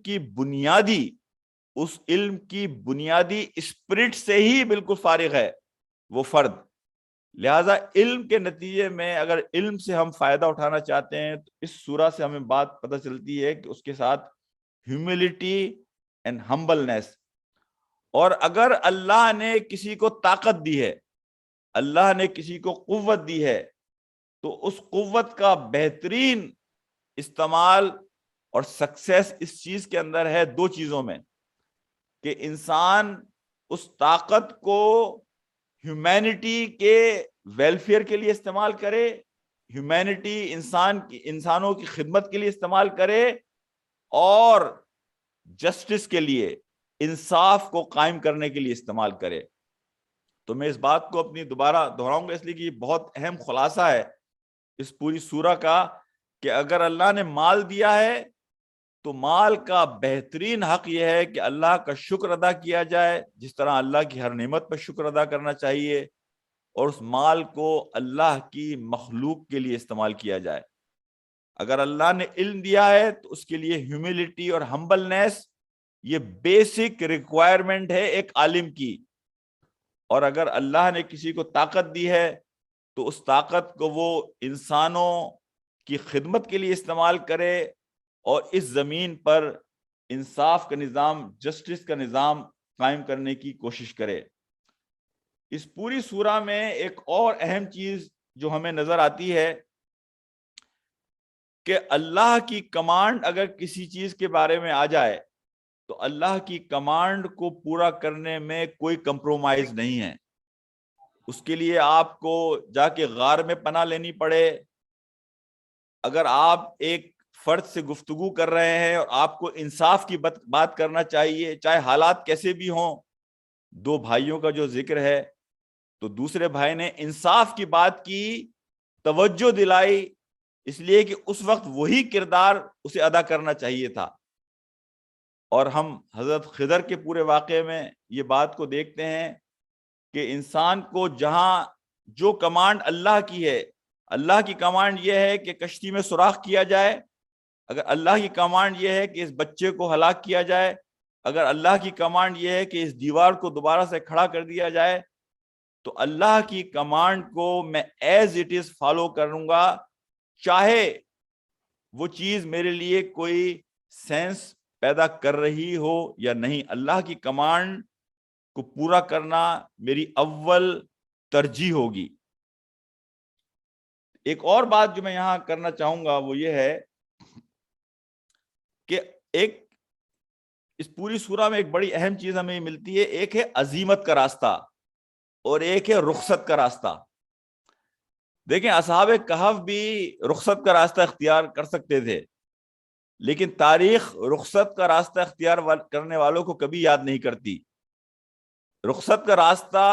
کی بنیادی اسپرٹ سے ہی بالکل فارغ ہے وہ فرد۔ لہٰذا علم کے نتیجے میں اگر علم سے ہم فائدہ اٹھانا چاہتے ہیں تو اس سورہ سے ہمیں بات پتہ چلتی ہے کہ اس کے ساتھ ہیوملٹی اینڈ ہمبلنس. اور اگر اللہ نے کسی کو طاقت دی ہے، اللہ نے کسی کو قوت دی ہے، تو اس قوت کا بہترین استعمال اور سکسیس اس چیز کے اندر ہے دو چیزوں میں، کہ انسان اس طاقت کو ہیومینٹی کے ویلفیئر کے لیے استعمال کرے، ہیومینٹی انسانوں کی خدمت کے لیے استعمال کرے، اور جسٹس کے لیے، انصاف کو قائم کرنے کے لیے استعمال کرے. تو میں اس بات کو اپنی دوبارہ دہراؤں گا اس لیے کہ یہ بہت اہم خلاصہ ہے اس پوری سورہ کا، کہ اگر اللہ نے مال دیا ہے تو مال کا بہترین حق یہ ہے کہ اللہ کا شکر ادا کیا جائے، جس طرح اللہ کی ہر نعمت پر شکر ادا کرنا چاہیے، اور اس مال کو اللہ کی مخلوق کے لیے استعمال کیا جائے. اگر اللہ نے علم دیا ہے تو اس کے لیے ہیوملٹی اور ہمبلنس یہ بیسک ریکوائرمنٹ ہے ایک عالم کی. اور اگر اللہ نے کسی کو طاقت دی ہے تو اس طاقت کو وہ انسانوں کی خدمت کے لیے استعمال کرے، اور اس زمین پر انصاف کا نظام، جسٹس کا نظام قائم کرنے کی کوشش کرے. اس پوری سورہ میں ایک اور اہم چیز جو ہمیں نظر آتی ہے کہ اللہ کی کمانڈ اگر کسی چیز کے بارے میں آ جائے تو اللہ کی کمانڈ کو پورا کرنے میں کوئی کمپرومائز نہیں ہے. اس کے لیے آپ کو جا کے غار میں پناہ لینی پڑے، اگر آپ ایک فرد سے گفتگو کر رہے ہیں اور آپ کو انصاف کی بات کرنا چاہیے، چاہے حالات کیسے بھی ہوں. دو بھائیوں کا جو ذکر ہے تو دوسرے بھائی نے انصاف کی بات کی، توجہ دلائی، اس لیے کہ اس وقت وہی کردار اسے ادا کرنا چاہیے تھا. اور ہم حضرت خضر کے پورے واقعے میں یہ بات کو دیکھتے ہیں کہ انسان کو جہاں جو کمانڈ اللہ کی ہے، اللہ کی کمانڈ یہ ہے کہ کشتی میں سوراخ کیا جائے، اگر اللہ کی کمانڈ یہ ہے کہ اس بچے کو ہلاک کیا جائے، اگر اللہ کی کمانڈ یہ ہے کہ اس دیوار کو دوبارہ سے کھڑا کر دیا جائے، تو اللہ کی کمانڈ کو میں ایز اٹ از فالو کروں گا، چاہے وہ چیز میرے لیے کوئی سینس پیدا کر رہی ہو یا نہیں. اللہ کی کمانڈ کو پورا کرنا میری اول ترجیح ہوگی. ایک اور بات جو میں یہاں کرنا چاہوں گا وہ یہ ہے کہ ایک اس پوری سورہ میں ایک بڑی اہم چیز ہمیں ملتی ہے، ایک ہے عزیمت کا راستہ اور ایک ہے رخصت کا راستہ. دیکھیں اصحاب کہف بھی رخصت کا راستہ اختیار کر سکتے تھے، لیکن تاریخ رخصت کا راستہ اختیار کرنے والوں کو کبھی یاد نہیں کرتی. رخصت کا راستہ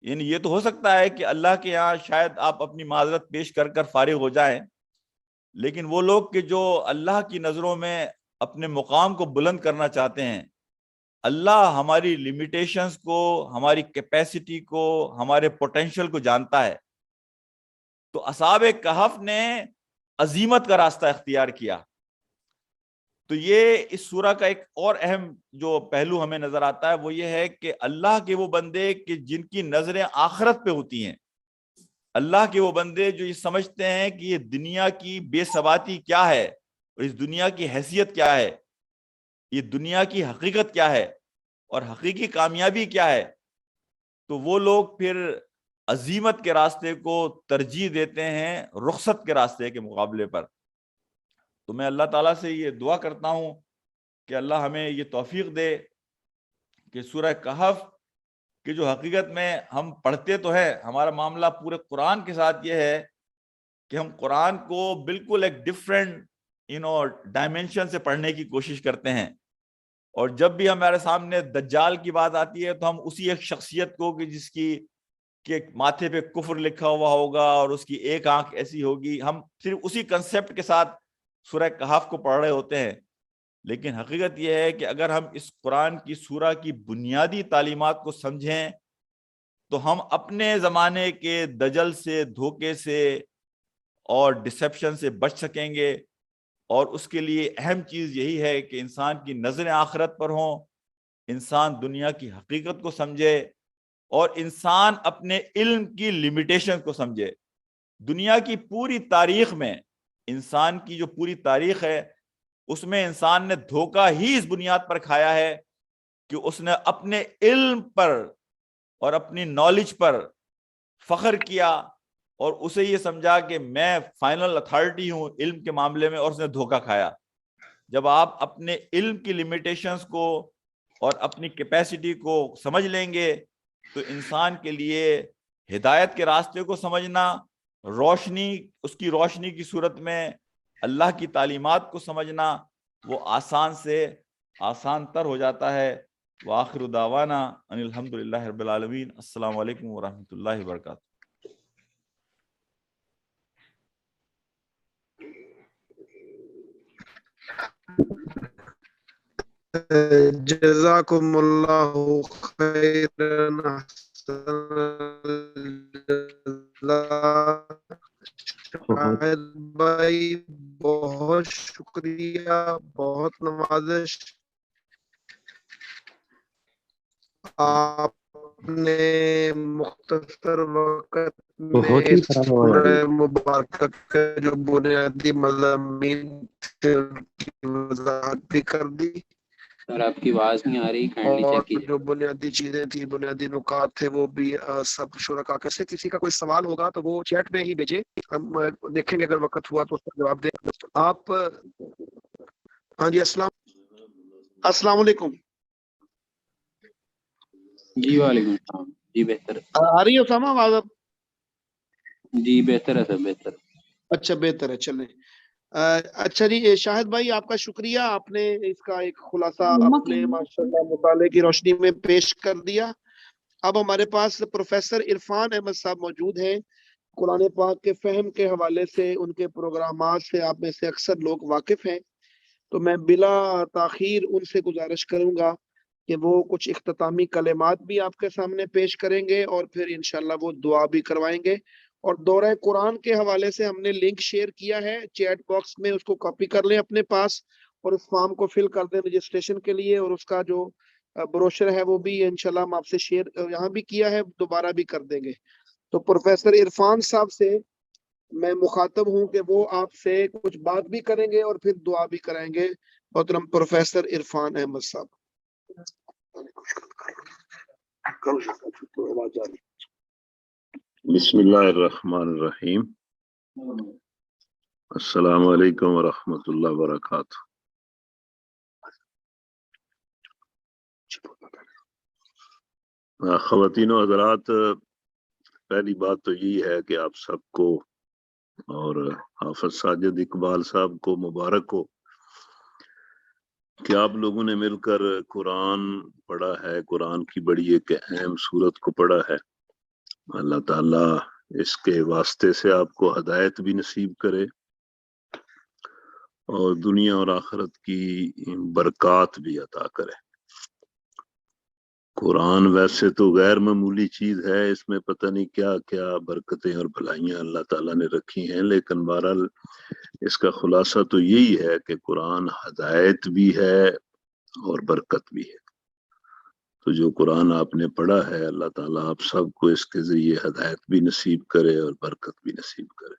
یعنی یہ تو ہو سکتا ہے کہ اللہ کے یہاں شاید آپ اپنی معذرت پیش کر کر فارغ ہو جائیں، لیکن وہ لوگ کہ جو اللہ کی نظروں میں اپنے مقام کو بلند کرنا چاہتے ہیں، اللہ ہماری لیمیٹیشنز کو، ہماری کیپیسٹی کو، ہمارے پوٹینشل کو جانتا ہے. تو اصحاب کہف نے عزیمت کا راستہ اختیار کیا. تو یہ اس سورہ کا ایک اور اہم جو پہلو ہمیں نظر آتا ہے وہ یہ ہے کہ اللہ کے وہ بندے کہ جن کی نظریں آخرت پہ ہوتی ہیں، اللہ کے وہ بندے جو یہ سمجھتے ہیں کہ یہ دنیا کی بے ثباتی کیا ہے اور اس دنیا کی حیثیت کیا ہے، یہ دنیا کی حقیقت کیا ہے اور حقیقی کامیابی کیا ہے، تو وہ لوگ پھر عزیمت کے راستے کو ترجیح دیتے ہیں رخصت کے راستے کے مقابلے پر. تو میں اللہ تعالیٰ سے یہ دعا کرتا ہوں کہ اللہ ہمیں یہ توفیق دے کہ سورہ کہف کہ جو حقیقت میں ہم پڑھتے تو ہیں، ہمارا معاملہ پورے قرآن کے ساتھ یہ ہے کہ ہم قرآن کو بالکل ایک ڈفرینٹ ڈائمینشن سے پڑھنے کی کوشش کرتے ہیں، اور جب بھی ہمارے سامنے دجال کی بات آتی ہے تو ہم اسی ایک شخصیت کو کہ جس کی کہ ماتھے پہ کفر لکھا ہوا ہوگا اور اس کی ایک آنکھ ایسی ہوگی، ہم صرف اسی کنسیپٹ کے ساتھ سورہ کہف کو پڑھ رہے ہوتے ہیں. لیکن حقیقت یہ ہے کہ اگر ہم اس قرآن کی سورہ کی بنیادی تعلیمات کو سمجھیں تو ہم اپنے زمانے کے دجل سے، دھوکے سے اور ڈسیپشن سے بچ سکیں گے. اور اس کے لیے اہم چیز یہی ہے کہ انسان کی نظریں آخرت پر ہوں، انسان دنیا کی حقیقت کو سمجھے اور انسان اپنے علم کی لمیٹیشن کو سمجھے۔ دنیا کی پوری تاریخ میں، انسان کی جو پوری تاریخ ہے اس میں انسان نے دھوکہ ہی اس بنیاد پر کھایا ہے کہ اس نے اپنے علم پر اور اپنی نالج پر فخر کیا اور اسے یہ سمجھا کہ میں فائنل اتھارٹی ہوں علم کے معاملے میں، اور اس نے دھوکہ کھایا۔ جب آپ اپنے علم کی لمیٹیشنز کو اور اپنی کیپیسٹی کو سمجھ لیں گے تو انسان کے لیے ہدایت کے راستے کو سمجھنا، روشنی، اس کی روشنی کی صورت میں اللہ کی تعلیمات کو سمجھنا، وہ آسان سے آسان تر ہو جاتا ہے۔ وآخر دعوانا ان الحمدللہ رب العالمین۔ السلام علیکم ورحمۃ اللہ وبرکاتہ۔ جزاکم اللہ خیرن، شاہد بھائی بہت شکریہ، بہت نوازش، آپ نے مختصر وقت میں بہت ہی اس سارا سورہ مبارکہ کے جو بنیادی مضامین تھے ان کی وضاحت بھی کر دی، سر آپ کی آواز نہیں آ رہی، کائنڈلی اور چیک کیجیے۔ جو بنیادی چیزیں تھی، بنیادی نکات تھے، وہ بھی سب شرکا کے سے۔ کسی کا کوئی سوال ہوگا تو وہ چیٹ میں ہی بھیجے، ہم دیکھیں گے، اگر وقت ہوا تو اس کا جواب دیں۔ آپ ہاں جی، السلام علیکم۔ جی وعلیکم السلام۔ جی بہتر ہے، آ رہی ہے اسامہ آواز اب؟ جی بہتر ہے سر، بہتر۔ اچھا بہتر ہے، چلیں۔ اچھا جی، شاہد بھائی آپ کا شکریہ، آپ نے اس کا ایک خلاصہ اپنے ماشاءاللہ مطالعے کی روشنی میں پیش کر دیا۔ اب ہمارے پاس پروفیسر عرفان احمد صاحب موجود ہیں، قرآن پاک کے فہم کے حوالے سے ان کے پروگرامات سے آپ میں سے اکثر لوگ واقف ہیں، تو میں بلا تاخیر ان سے گزارش کروں گا کہ وہ کچھ اختتامی کلمات بھی آپ کے سامنے پیش کریں گے، اور پھر انشاءاللہ وہ دعا بھی کروائیں گے۔ اور دورہ قرآن کے حوالے سے ہم نے لنک شیئر کیا ہے چیٹ باکس میں، اس کو کاپی کر لیں اپنے پاس اور اس فارم کو فل کر دیں رجسٹریشن کے لیے، اور اس کا جو بروشر ہے وہ بھی انشاءاللہ ہم آپ سے شیئر یہاں بھی کیا ہے، دوبارہ بھی کر دیں گے۔ تو پروفیسر عرفان صاحب سے میں مخاطب ہوں کہ وہ آپ سے کچھ بات بھی کریں گے اور پھر دعا بھی کریں گے۔ محترم پروفیسر عرفان احمد صاحب۔ بسم اللہ الرحمن الرحیم۔ السلام علیکم ورحمۃ اللہ وبرکاتہ۔ خواتین و حضرات، پہلی بات تو یہ ہے کہ آپ سب کو اور حافظ ساجد اقبال صاحب کو مبارک ہو کہ آپ لوگوں نے مل کر قرآن پڑھا ہے، قرآن کی بڑی ایک اہم سورت کو پڑھا ہے۔ اللہ تعالیٰ اس کے واسطے سے آپ کو ہدایت بھی نصیب کرے اور دنیا اور آخرت کی برکات بھی عطا کرے۔ قرآن ویسے تو غیر معمولی چیز ہے، اس میں پتہ نہیں کیا کیا برکتیں اور بھلائیاں اللہ تعالیٰ نے رکھی ہیں، لیکن بہرحال اس کا خلاصہ تو یہی ہے کہ قرآن ہدایت بھی ہے اور برکت بھی ہے۔ تو جو قرآن آپ نے پڑھا ہے، اللہ تعالیٰ آپ سب کو اس کے ذریعے ہدایت بھی نصیب کرے اور برکت بھی نصیب کرے۔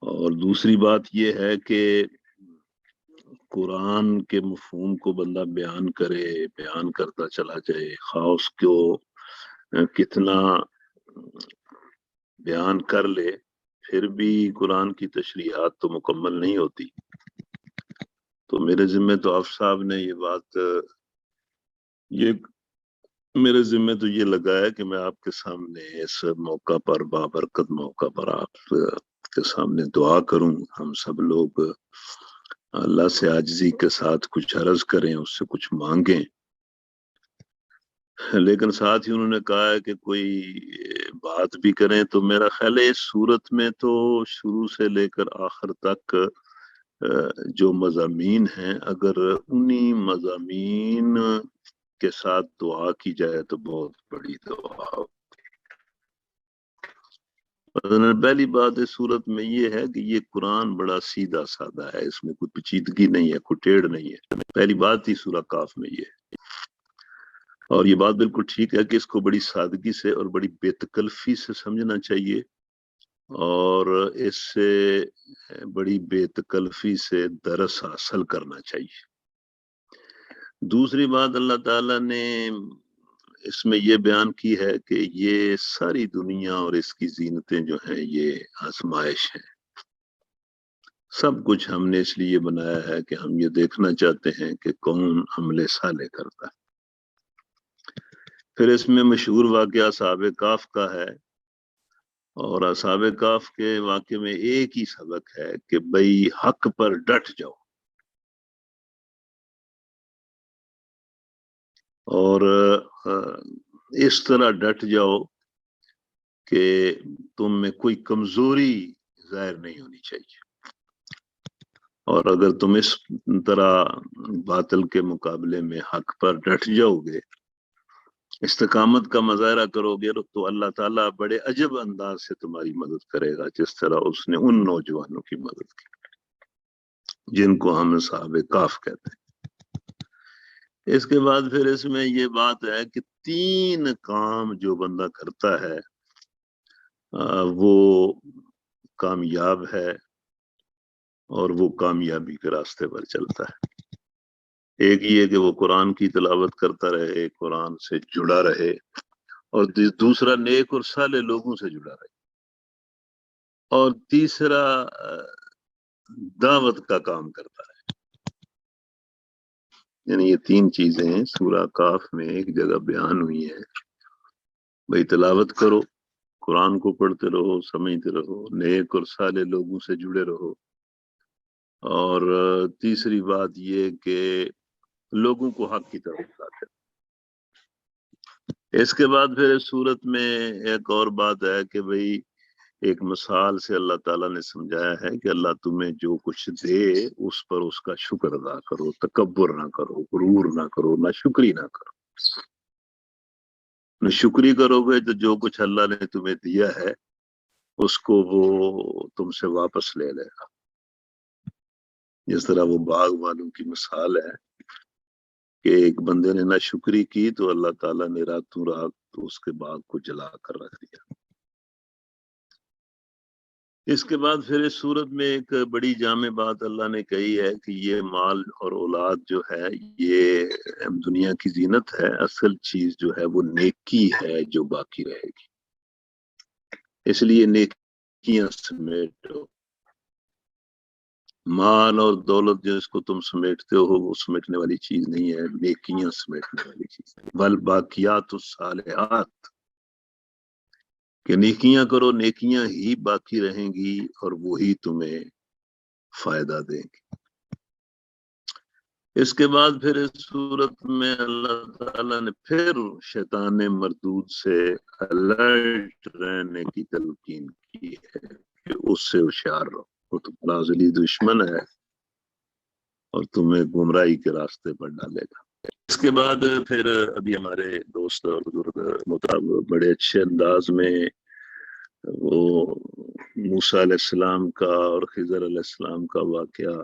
اور دوسری بات یہ ہے کہ قرآن کے مفہوم کو بندہ بیان کرے، بیان کرتا چلا جائے، خواہ اس کو کتنا بیان کر لے، پھر بھی قرآن کی تشریحات تو مکمل نہیں ہوتی۔ تو میرے ذمہ تو آپ صاحب نے یہ بات، یہ میرے ذمہ تو یہ لگا ہے کہ میں آپ کے سامنے اس موقع پر، بابرکت موقع پر آپ کے سامنے دعا کروں، ہم سب لوگ اللہ سے عاجزی کے ساتھ کچھ عرض کریں، اس سے کچھ مانگیں۔ لیکن ساتھ ہی انہوں نے کہا ہے کہ کوئی بات بھی کریں، تو میرا خیال ہے اس صورت میں تو شروع سے لے کر آخر تک جو مضامین ہیں، اگر انہی مضامین کے ساتھ دعا کی جائے تو بہت بڑی دعا۔ پہلی بات اس صورت میں یہ ہے کہ یہ قرآن بڑا سیدھا سادہ ہے، اس میں کوئی پیچیدگی نہیں ہے، کوئی ٹیڑھ نہیں ہے۔ پہلی بات ہی سورہ کاف میں یہ ہے۔ اور یہ بات بالکل ٹھیک ہے کہ اس کو بڑی سادگی سے اور بڑی بے تکلفی سے سمجھنا چاہیے، اور اس سے بڑی بے تکلفی سے درس حاصل کرنا چاہیے۔ دوسری بات اللہ تعالیٰ نے اس میں یہ بیان کی ہے کہ یہ ساری دنیا اور اس کی زینتیں جو ہیں یہ آزمائش ہیں۔ سب کچھ ہم نے اس لیے بنایا ہے کہ ہم یہ دیکھنا چاہتے ہیں کہ کون عمل صالح کرتا ہے۔ پھر اس میں مشہور واقعہ اصحاب کہف کا ہے، اور اصحاب کہف کے واقعے میں ایک ہی سبق ہے کہ بھئی حق پر ڈٹ جاؤ، اور اس طرح ڈٹ جاؤ کہ تم میں کوئی کمزوری ظاہر نہیں ہونی چاہیے، اور اگر تم اس طرح باطل کے مقابلے میں حق پر ڈٹ جاؤ گے، استقامت کا مظاہرہ کرو گے، تو اللہ تعالیٰ بڑے عجب انداز سے تمہاری مدد کرے گا، جس طرح اس نے ان نوجوانوں کی مدد کی جن کو ہم اصحاب کہف کہتے ہیں۔ اس کے بعد پھر اس میں یہ بات ہے کہ 3 کام جو بندہ کرتا ہے وہ کامیاب ہے، اور وہ کامیابی کے راستے پر چلتا ہے۔ ایک یہ کہ وہ قرآن کی تلاوت کرتا رہے، قرآن سے جڑا رہے، اور دوسرا نیک اور صالح لوگوں سے جڑا رہے، اور تیسرا دعوت کا کام کرتا رہے۔ یعنی یہ 3 چیزیں سورہ کہف میں ایک جگہ بیان ہوئی ہیں، بھئی تلاوت کرو، قرآن کو پڑھتے رہو، سمجھتے رہو، نیک اور صالح لوگوں سے جڑے رہو، اور تیسری بات یہ کہ لوگوں کو حق کی طرف لاتے رہو۔ اس کے بعد پھر اس صورت میں ایک اور بات ہے کہ بھئی ایک مثال سے اللہ تعالیٰ نے سمجھایا ہے کہ اللہ تمہیں جو کچھ دے اس پر اس کا شکر ادا کرو، تکبر نہ کرو، غرور نہ کرو، نہ شکری نہ کرو۔ نہ شکری کرو گے تو جو کچھ اللہ نے تمہیں دیا ہے اس کو وہ تم سے واپس لے لے گا، جس طرح وہ باغ والوں کی مثال ہے کہ ایک بندے نے نہ شکری کی تو اللہ تعالیٰ نے راتوں رات اس کے باغ کو جلا کر رکھ دیا۔ اس کے بعد پھر اس صورت میں ایک بڑی جامع بات اللہ نے کہی ہے کہ یہ مال اور اولاد جو ہے یہ دنیا کی زینت ہے، اصل چیز جو ہے وہ نیکی ہے جو باقی رہے گی، اس لیے نیکیاں سمیٹو۔ مال اور دولت جس کو تم سمیٹتے ہو وہ سمیٹنے والی چیز نہیں ہے، نیکیاں سمیٹنے والی چیز ہے۔ والباقیات الصالحات، کہ نیکیاں کرو، نیکیاں ہی باقی رہیں گی اور وہی تمہیں فائدہ دیں گی۔ اس کے بعد پھر اس صورت میں اللہ تعالیٰ نے پھر شیطان مردود سے الرٹ رہنے کی تلقین کی ہے کہ اس سے ہوشیار رہو، وہ تمہارا ازلی دشمن ہے اور تمہیں گمراہی کے راستے پر ڈالے گا۔ اس کے بعد پھر ابھی ہمارے دوست اور بزرگ مطابق بڑے اچھے انداز میں وہ موسیٰ علیہ السلام کا اور خضر علیہ السلام کا واقعہ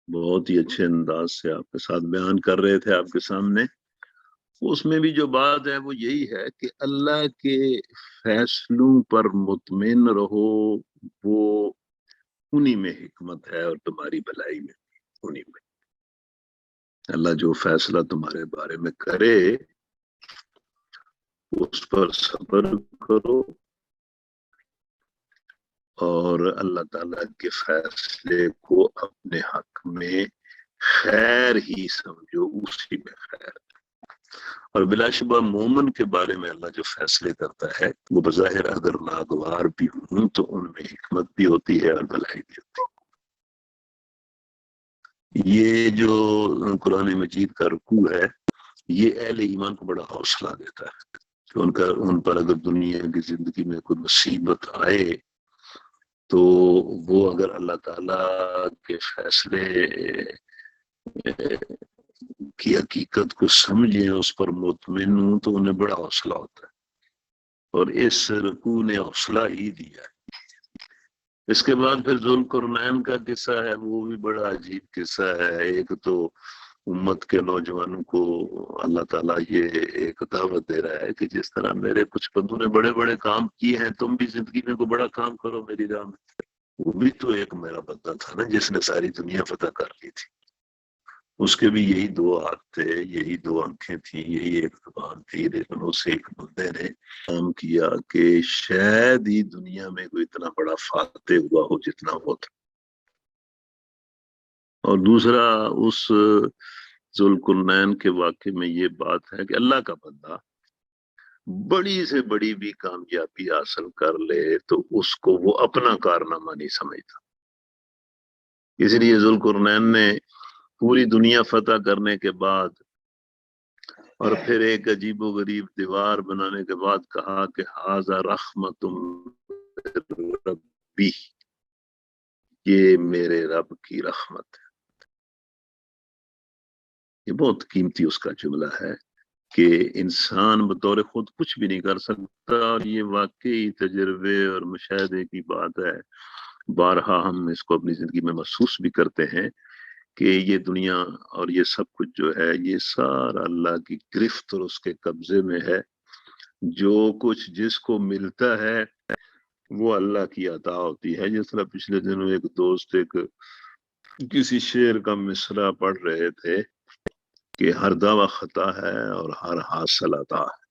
بہت ہی اچھے انداز سے آپ کے ساتھ بیان کر رہے تھے آپ کے سامنے۔ اس میں بھی جو بات ہے وہ یہی ہے کہ اللہ کے فیصلوں پر مطمئن رہو، وہ انہی میں حکمت ہے اور تمہاری بھلائی میں انہی میں۔ اللہ جو فیصلہ تمہارے بارے میں کرے اس پر صبر کرو، اور اللہ تعالیٰ کے فیصلے کو اپنے حق میں خیر ہی سمجھو، اسی میں خیر۔ اور بلا شبہ مومن کے بارے میں اللہ جو فیصلے کرتا ہے وہ بظاہر اگر ناگوار بھی ہوں تو ان میں حکمت بھی ہوتی ہے اور بھلائی بھی ہوتی ہے۔ یہ جو قرآن مجید کا رکوع ہے یہ اہل ایمان کو بڑا حوصلہ دیتا ہے کہ ان پر اگر دنیا کی زندگی میں کوئی مصیبت آئے تو وہ اگر اللہ تعالیٰ کے فیصلے کی حقیقت کو سمجھیں، اس پر مطمئن ہوں، تو انہیں بڑا حوصلہ ہوتا ہے، اور اس رکوع نے حوصلہ ہی دیا ہے۔ اس کے بعد پھر ذوالقرنین کا قصہ ہے، وہ بھی بڑا عجیب قصہ ہے۔ ایک تو امت کے نوجوانوں کو اللہ تعالیٰ یہ ایک دعوت دے رہا ہے کہ جس طرح میرے کچھ بندوں نے بڑے بڑے کام کیے ہیں، تم بھی زندگی میں کوئی بڑا کام کرو میری راہ میں۔ وہ بھی تو ایک میرا بندہ تھا نا جس نے ساری دنیا فتح کر لی تھی، اس کے بھی یہی دو ہاتھ تھے، یہی دو آنکھیں تھیں، یہی ایک زبان تھی، لیکن اس ایک بندے نے کام کیا کہ شاید ہی دنیا میں کوئی اتنا بڑا فاتح ہوا ہو جتنا وہ تھا۔ اور دوسرا اس ذوالقرنین کے واقعے میں یہ بات ہے کہ اللہ کا بندہ بڑی سے بڑی بھی کامیابی حاصل کر لے تو اس کو وہ اپنا کارنامہ نہیں سمجھتا۔ اس لیے ذوالقرنین نے پوری دنیا فتح کرنے کے بعد اور پھر ایک عجیب و غریب دیوار بنانے کے بعد کہا کہ ھذا رحمت من ربی، یہ میرے رب کی رحمت ہے۔ یہ بہت قیمتی اس کا جملہ ہے کہ انسان بطور خود کچھ بھی نہیں کر سکتا، اور یہ واقعی تجربے اور مشاہدے کی بات ہے۔ بارہا ہم اس کو اپنی زندگی میں محسوس بھی کرتے ہیں کہ یہ دنیا اور یہ سب کچھ جو ہے یہ سارا اللہ کی گرفت اور اس کے قبضے میں ہے۔ جو کچھ جس کو ملتا ہے وہ اللہ کی عطا ہوتی ہے۔ جس طرح پچھلے دنوں ایک دوست کسی شعر کا مصرع پڑھ رہے تھے کہ ہر دعویٰ خطا ہے اور ہر حاصل عطا ہے۔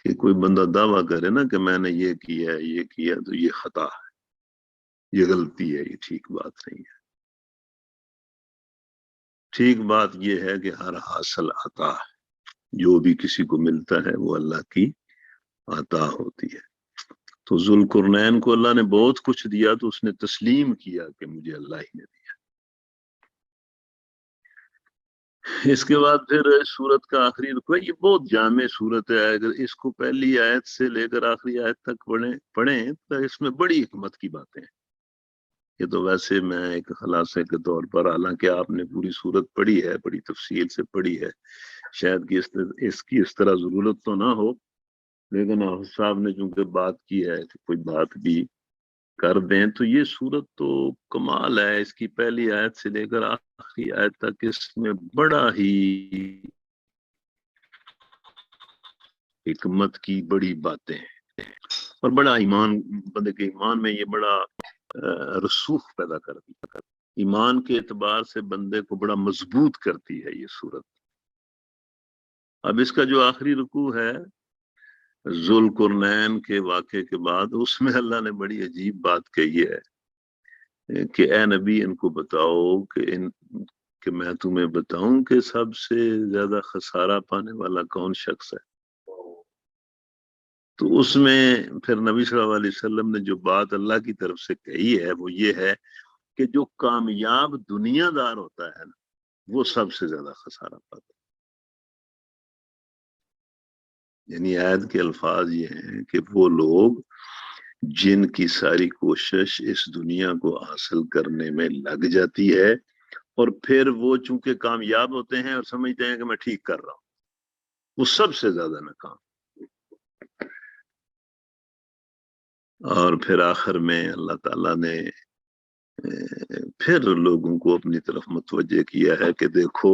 کہ کوئی بندہ دعویٰ کرے نا کہ میں نے یہ کیا تو یہ خطا ہے، یہ غلطی ہے، یہ ٹھیک بات نہیں ہے۔ ٹھیک بات یہ ہے کہ ہر حاصل عطا ہے، جو بھی کسی کو ملتا ہے وہ اللہ کی عطا ہوتی ہے۔ تو ذوالقرنین کو اللہ نے بہت کچھ دیا تو اس نے تسلیم کیا کہ مجھے اللہ ہی نے دیا۔ اس کے بعد پھر سورت کا آخری رکوع، یہ بہت جامع سورت ہے۔ اگر اس کو پہلی آیت سے لے کر آخری آیت تک پڑھیں تو اس میں بڑی حکمت کی باتیں ہیں۔ یہ تو ویسے میں ایک خلاصے کے طور پر، حالانکہ آپ نے پوری سورت پڑھی ہے، بڑی تفصیل سے پڑھی ہے، شاید کہ اس کی اس طرح ضرورت تو نہ ہو، لیکن حافظ صاحب نے چونکہ بات کی ہے کہ کوئی بات بھی کر دیں تو یہ سورت تو کمال ہے۔ اس کی پہلی آیت سے لے کر آخری آیت تک اس میں بڑا ہی حکمت کی بڑی باتیں ہیں، اور بڑا ایمان، بندے کے ایمان میں یہ بڑا رسوخ پیدا کرتی ہے، ایمان کے اعتبار سے بندے کو بڑا مضبوط کرتی ہے یہ سورت۔ اب اس کا جو آخری رکوع ہے ذوالقرنین کے واقعے کے بعد، اس میں اللہ نے بڑی عجیب بات کہی ہے کہ اے نبی ان کو بتاؤ کہ میں تمہیں بتاؤں کہ سب سے زیادہ خسارہ پانے والا کون شخص ہے۔ تو اس میں پھر نبی صلی اللہ علیہ وسلم نے جو بات اللہ کی طرف سے کہی ہے وہ یہ ہے کہ جو کامیاب دنیا دار ہوتا ہے نا وہ سب سے زیادہ خسارہ پاتا ہے۔ یعنی آیت کے الفاظ یہ ہیں کہ وہ لوگ جن کی ساری کوشش اس دنیا کو حاصل کرنے میں لگ جاتی ہے اور پھر وہ چونکہ کامیاب ہوتے ہیں اور سمجھتے ہیں کہ میں ٹھیک کر رہا ہوں، وہ سب سے زیادہ ناکام۔ اور پھر آخر میں اللہ تعالیٰ نے پھر لوگوں کو اپنی طرف متوجہ کیا ہے کہ دیکھو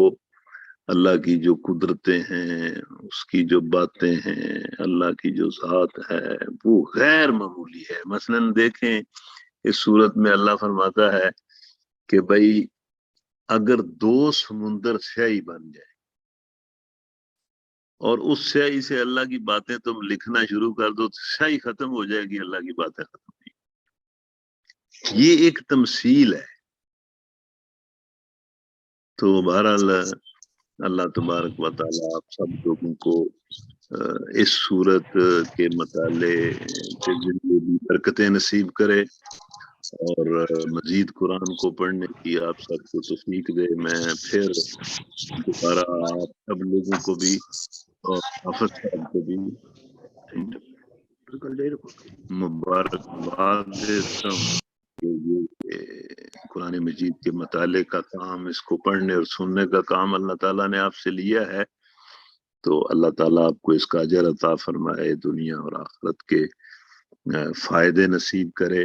اللہ کی جو قدرتیں ہیں، اس کی جو باتیں ہیں، اللہ کی جو ذات ہے وہ غیر معمولی ہے۔ مثلا دیکھیں اس صورت میں اللہ فرماتا ہے کہ بھائی اگر 2 سمندر سیاہی بن جائے اور اس سیاہی سے اللہ کی باتیں تم لکھنا شروع کر دو تو سیاہی ختم ہو جائے گی، اللہ کی باتیں ختم ہو جائیں گی۔ یہ ایک تمثیل ہے۔ تو بہرحال اللہ تبارک و تعالیٰ آپ سب لوگوں کو اس صورت کے مطالعے کے ذریعے بھی برکتیں نصیب کرے اور مزید قرآن کو پڑھنے کی آپ سب کو توفیق دے۔ میں پھر دوبارہ آپ سب لوگوں کو بھی اور حافظ صاحب کو بھی مبارکباد دیتا ہوں کہ یہ قرآن مجید کے مطالعے کا کام، اس کو پڑھنے اور سننے کا کام اللہ تعالیٰ نے آپ سے لیا ہے، تو اللہ تعالیٰ آپ کو اس کا اجر عطا فرمائے، دنیا اور آخرت کے فائدے نصیب کرے۔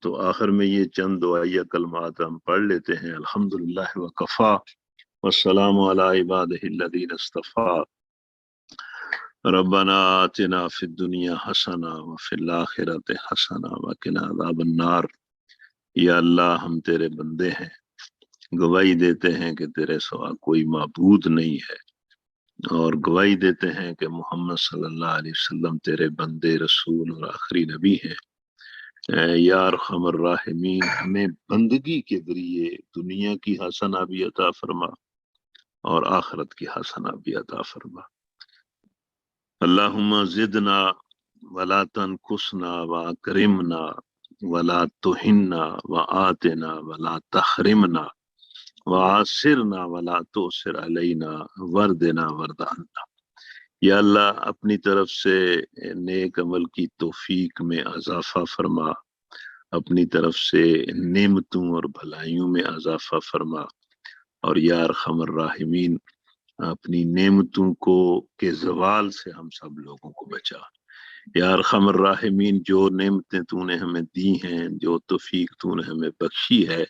تو آخر میں یہ چند دعائیہ کلمات ہم پڑھ لیتے ہیں. الحمدللہ وکفا والسلام علی عبادہ الذین اصطفیٰ. ربنا آتنا فی الدنیا حسنہ وفی الآخرۃ حسنہ وقنا عذاب النار. یا اللہ ہم تیرے بندے ہیں، گواہی دیتے ہیں کہ تیرے سوا کوئی معبود نہیں ہے، اور گواہی دیتے ہیں کہ محمد صلی اللہ علیہ وسلم تیرے بندے، رسول اور آخری نبی ہیں. یا ارحم الراحمین ہمیں بندگی کے ذریعے دنیا کی حسنہ بھی عطا فرما اور آخرت کی حسنہ بھی عطا فرما. اللہم زدنا ولا تنقصنا واکرمنا ولا تہنا وآتنا ولا تحرمنا وآثرنا ولا تؤثر علینا وردنا ورد عنا. یا اللہ اپنی طرف سے نیک عمل کی توفیق میں اضافہ فرما، اپنی طرف سے نعمتوں اور بھلائیوں میں اضافہ فرما، اور یا ارحم الراحمین اپنی نعمتوں کو کے زوال سے ہم سب لوگوں کو بچا. یا ارحم الراحمین جو نعمتیں تو نے ہمیں دی ہیں، جو توفیق تو نے ہمیں بخشی ہے،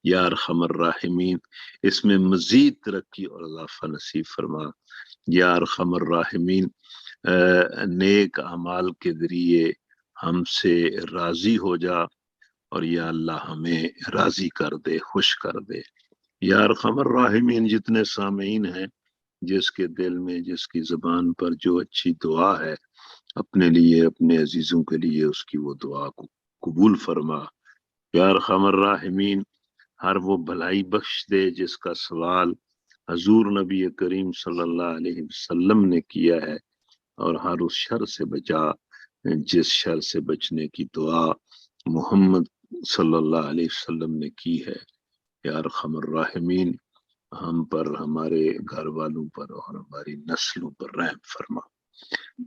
یا ارحم الراحمین اس میں مزید ترقی اور اضافہ نصیب فرما. یا ارحم الراحمین نیک اعمال کے ذریعے ہم سے راضی ہو جا، اور یا اللہ ہمیں راضی کر دے، خوش کر دے. یا ارحم الراحمین جتنے سامعین ہیں، جس کے دل میں، جس کی زبان پر جو اچھی دعا ہے اپنے لیے، اپنے عزیزوں کے لیے، اس کی وہ دعا کو قبول فرما. یا ارحم الراحمین ہر وہ بھلائی بخش دے جس کا سوال حضور نبی کریم صلی اللہ علیہ وسلم نے کیا ہے، اور ہر اس شر سے بچا جس شر سے بچنے کی دعا محمد صلی اللہ علیہ وسلم نے کی ہے. یا ارحم الراحمین ہم پر، ہمارے گھر والوں پر اور ہماری نسلوں پر رحم فرما.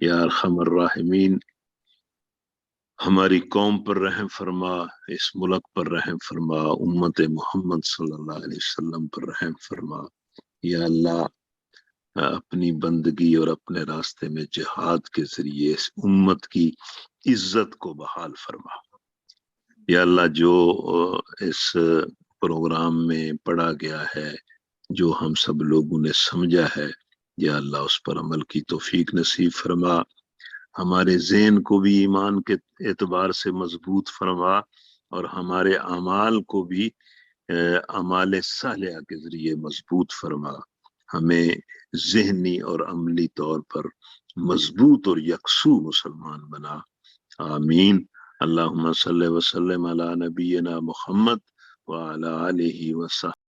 یا ارحم الراحمین ہماری قوم پر رحم فرما، اس ملک پر رحم فرما، امت محمد صلی اللہ علیہ وسلم پر رحم فرما. یا اللہ اپنی بندگی اور اپنے راستے میں جہاد کے ذریعے اس امت کی عزت کو بحال فرما. یا اللہ جو اس پروگرام میں پڑھا گیا ہے، جو ہم سب لوگوں نے سمجھا ہے، یا اللہ اس پر عمل کی توفیق نصیب فرما. ہمارے ذہن کو بھی ایمان کے اعتبار سے مضبوط فرما، اور ہمارے اعمال کو بھی اعمال صالحہ کے ذریعے مضبوط فرما. ہمیں ذہنی اور عملی طور پر مضبوط اور یکسو مسلمان بنا. آمین. اللہم صلی وسلم علی نبینا محمد وعلی آلہ وصحبہ.